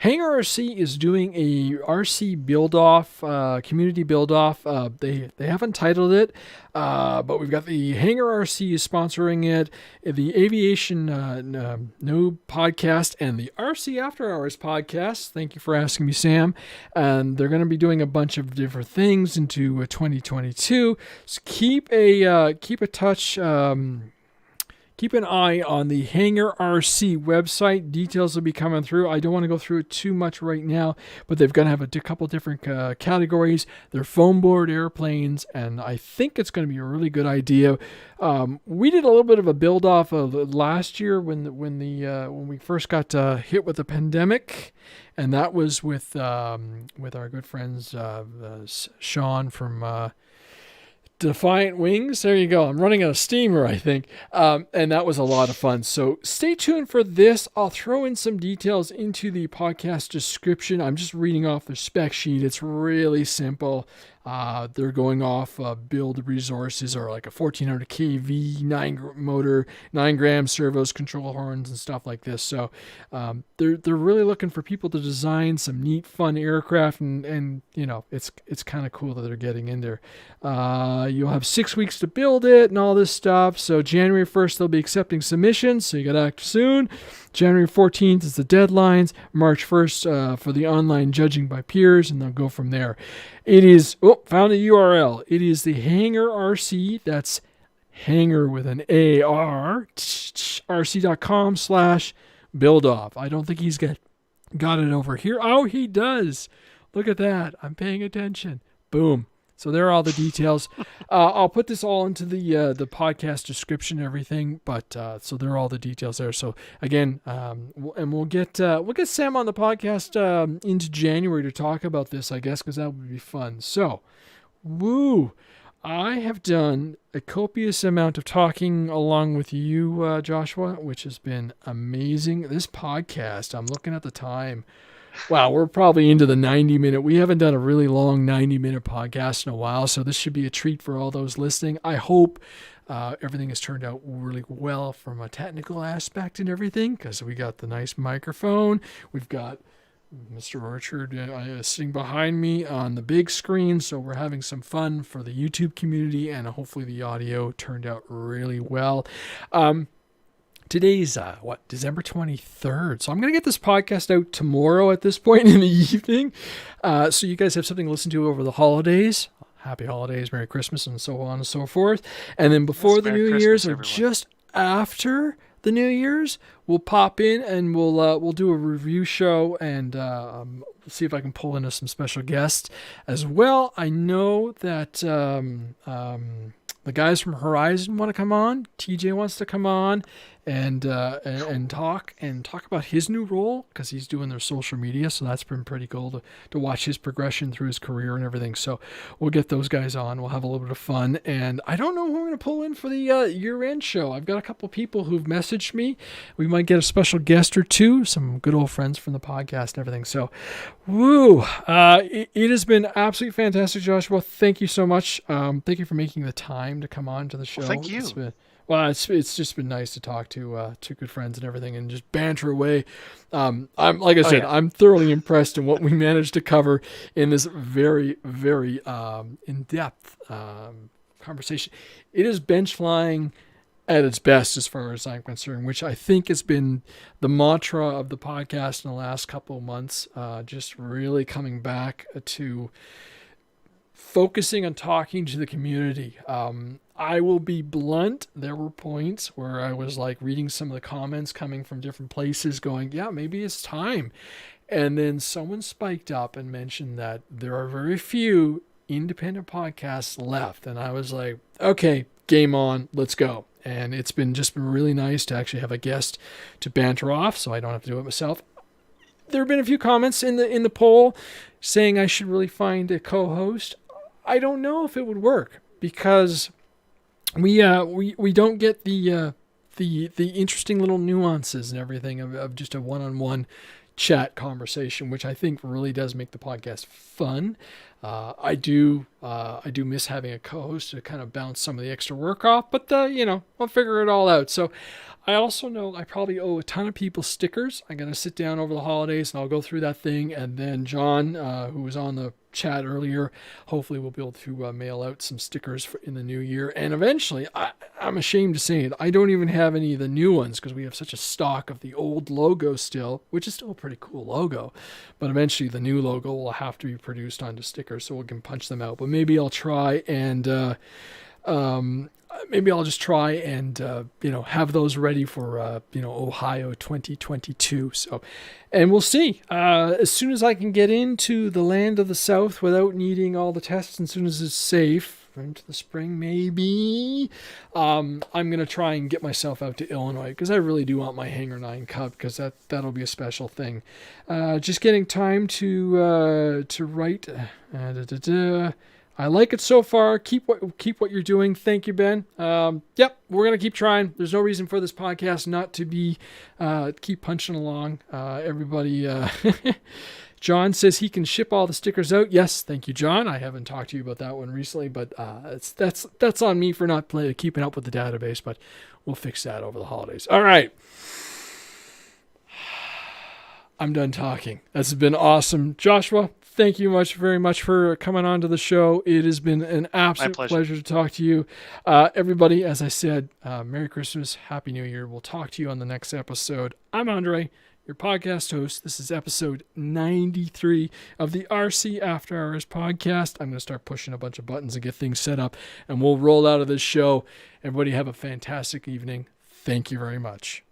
HangarRC is doing a RC Buildoff, community Buildoff. They haven't titled it, but we've got the HangarRC sponsoring it, the Aviation Noob podcast, and the RC Afterhours podcast. Thank you for asking me, Sam. And they're going to be doing a bunch of different things into 2022. So keep an eye on the HangarRC website. Details will be coming through. I don't want to go through it too much right now, but they're going to have a couple different categories. They're foam board airplanes, and I think it's going to be a really good idea. We did a little bit of a build off of last year when we first got hit with the pandemic, and that was with our good friends Sean from Defiant Wings. There you go. I'm running out of steamer, I think. And that was a lot of fun. So stay tuned for this. I'll throw in some details into the podcast description. I'm just reading off the spec sheet. It's really simple. They're going off build resources, or like a 1400 kV 9 motor, 9 gram servos, control horns, and stuff like this. So they're really looking for people to design some neat, fun aircraft, and it's kind of cool that they're getting in there. You'll have 6 weeks to build it and all this stuff. So January 1st they'll be accepting submissions, so you got to act soon. January 14th is the deadlines. March 1st for the online judging by peers, and they'll go from there. It is, found a URL. It is the HangarRC, that's Hangar with an AR, rc.com/buildoff. I don't think he's got it over here. Oh, he does. Look at that. I'm paying attention. Boom. So there are all the details. I'll put this all into the podcast description and everything. But so there are all the details there. So again, we'll get Sam on the podcast into January to talk about this, I guess, because that would be fun. So, woo! I have done a copious amount of talking along with you, Joshua, which has been amazing. This podcast, I'm looking at the time. Wow, we're probably into the 90-minute. We haven't done a really long 90-minute podcast in a while, so this should be a treat for all those listening. I hope everything has turned out really well from a technical aspect and everything, because we got the nice microphone. We've got Mr. Orchard sitting behind me on the big screen, so we're having some fun for the YouTube community, and hopefully the audio turned out really well. Today's, December 23rd, so I'm going to get this podcast out tomorrow at this point in the evening, so you guys have something to listen to over the holidays. Happy holidays, Merry Christmas, and so on and so forth. And then before the New Year's, or just after the New Year's, we'll pop in and we'll do a review show, and see if I can pull in some special guests as well. I know that the guys from Horizon want to come on. TJ wants to come on and talk about his new role, because he's doing their social media. So that's been pretty cool to watch his progression through his career and everything. So we'll get those guys on. We'll have a little bit of fun. And I don't know who I'm going to pull in for the year-end show. I've got a couple people who've messaged me. We might get a special guest or two, some good old friends from the podcast and everything. So, woo! It has been absolutely fantastic, Joshua. Thank you so much. Thank you for making the time to come on to the show. Well, thank you. It's just been nice to talk to good friends and everything, and just banter away. I'm thoroughly impressed in what we managed to cover in this very, very in-depth conversation. It is bench flying at its best, as far as I'm concerned, which I think has been the mantra of the podcast in the last couple of months. Just really coming back to focusing on talking to the community. I will be blunt. There were points where I was like reading some of the comments coming from different places going, yeah, maybe it's time. And then someone spiked up and mentioned that there are very few independent podcasts left. And I was like, okay, game on, let's go. And it's been really nice to actually have a guest to banter off, so I don't have to do it myself. There have been a few comments in the poll saying I should really find a co-host. I don't know if it would work, because we don't get the interesting little nuances and everything of just a one-on-one chat conversation, which I think really does make the podcast fun. I do miss having a co-host to kind of bounce some of the extra work off, but I'll figure it all out. So I also know I probably owe a ton of people stickers. I'm going to sit down over the holidays and I'll go through that thing. And then John, who was on the chat earlier, hopefully we'll be able to mail out some stickers in the new year. And eventually, I'm ashamed to say it, I don't even have any of the new ones, because we have such a stock of the old logo still, which is still a pretty cool logo. But eventually the new logo will have to be produced onto stickers so we can punch them out. But maybe I'll try and have those ready for Ohio 2022. So, and we'll see. As soon as I can get into the land of the South without needing all the tests, and as soon as it's safe into the spring, maybe I'm gonna try and get myself out to Illinois, because I really do want my Hangar 9 Cup, because that'll be a special thing. Just getting time to write. I like it so far. Keep what you're doing. Thank you, Ben. Yep, we're gonna keep trying. There's no reason for this podcast not to be keep punching along. Everybody. John says he can ship all the stickers out. Yes, thank you, John. I haven't talked to you about that one recently, but that's on me for not keeping up with the database. But we'll fix that over the holidays. All right. I'm done talking. That's been awesome, Joshua. Thank you very much for coming on to the show. It has been an absolute pleasure to talk to you. Everybody, as I said, Merry Christmas, Happy New Year. We'll talk to you on the next episode. I'm Andre, your podcast host. This is episode 93 of the RC After Hours podcast. I'm going to start pushing a bunch of buttons and get things set up, and we'll roll out of this show. Everybody have a fantastic evening. Thank you very much.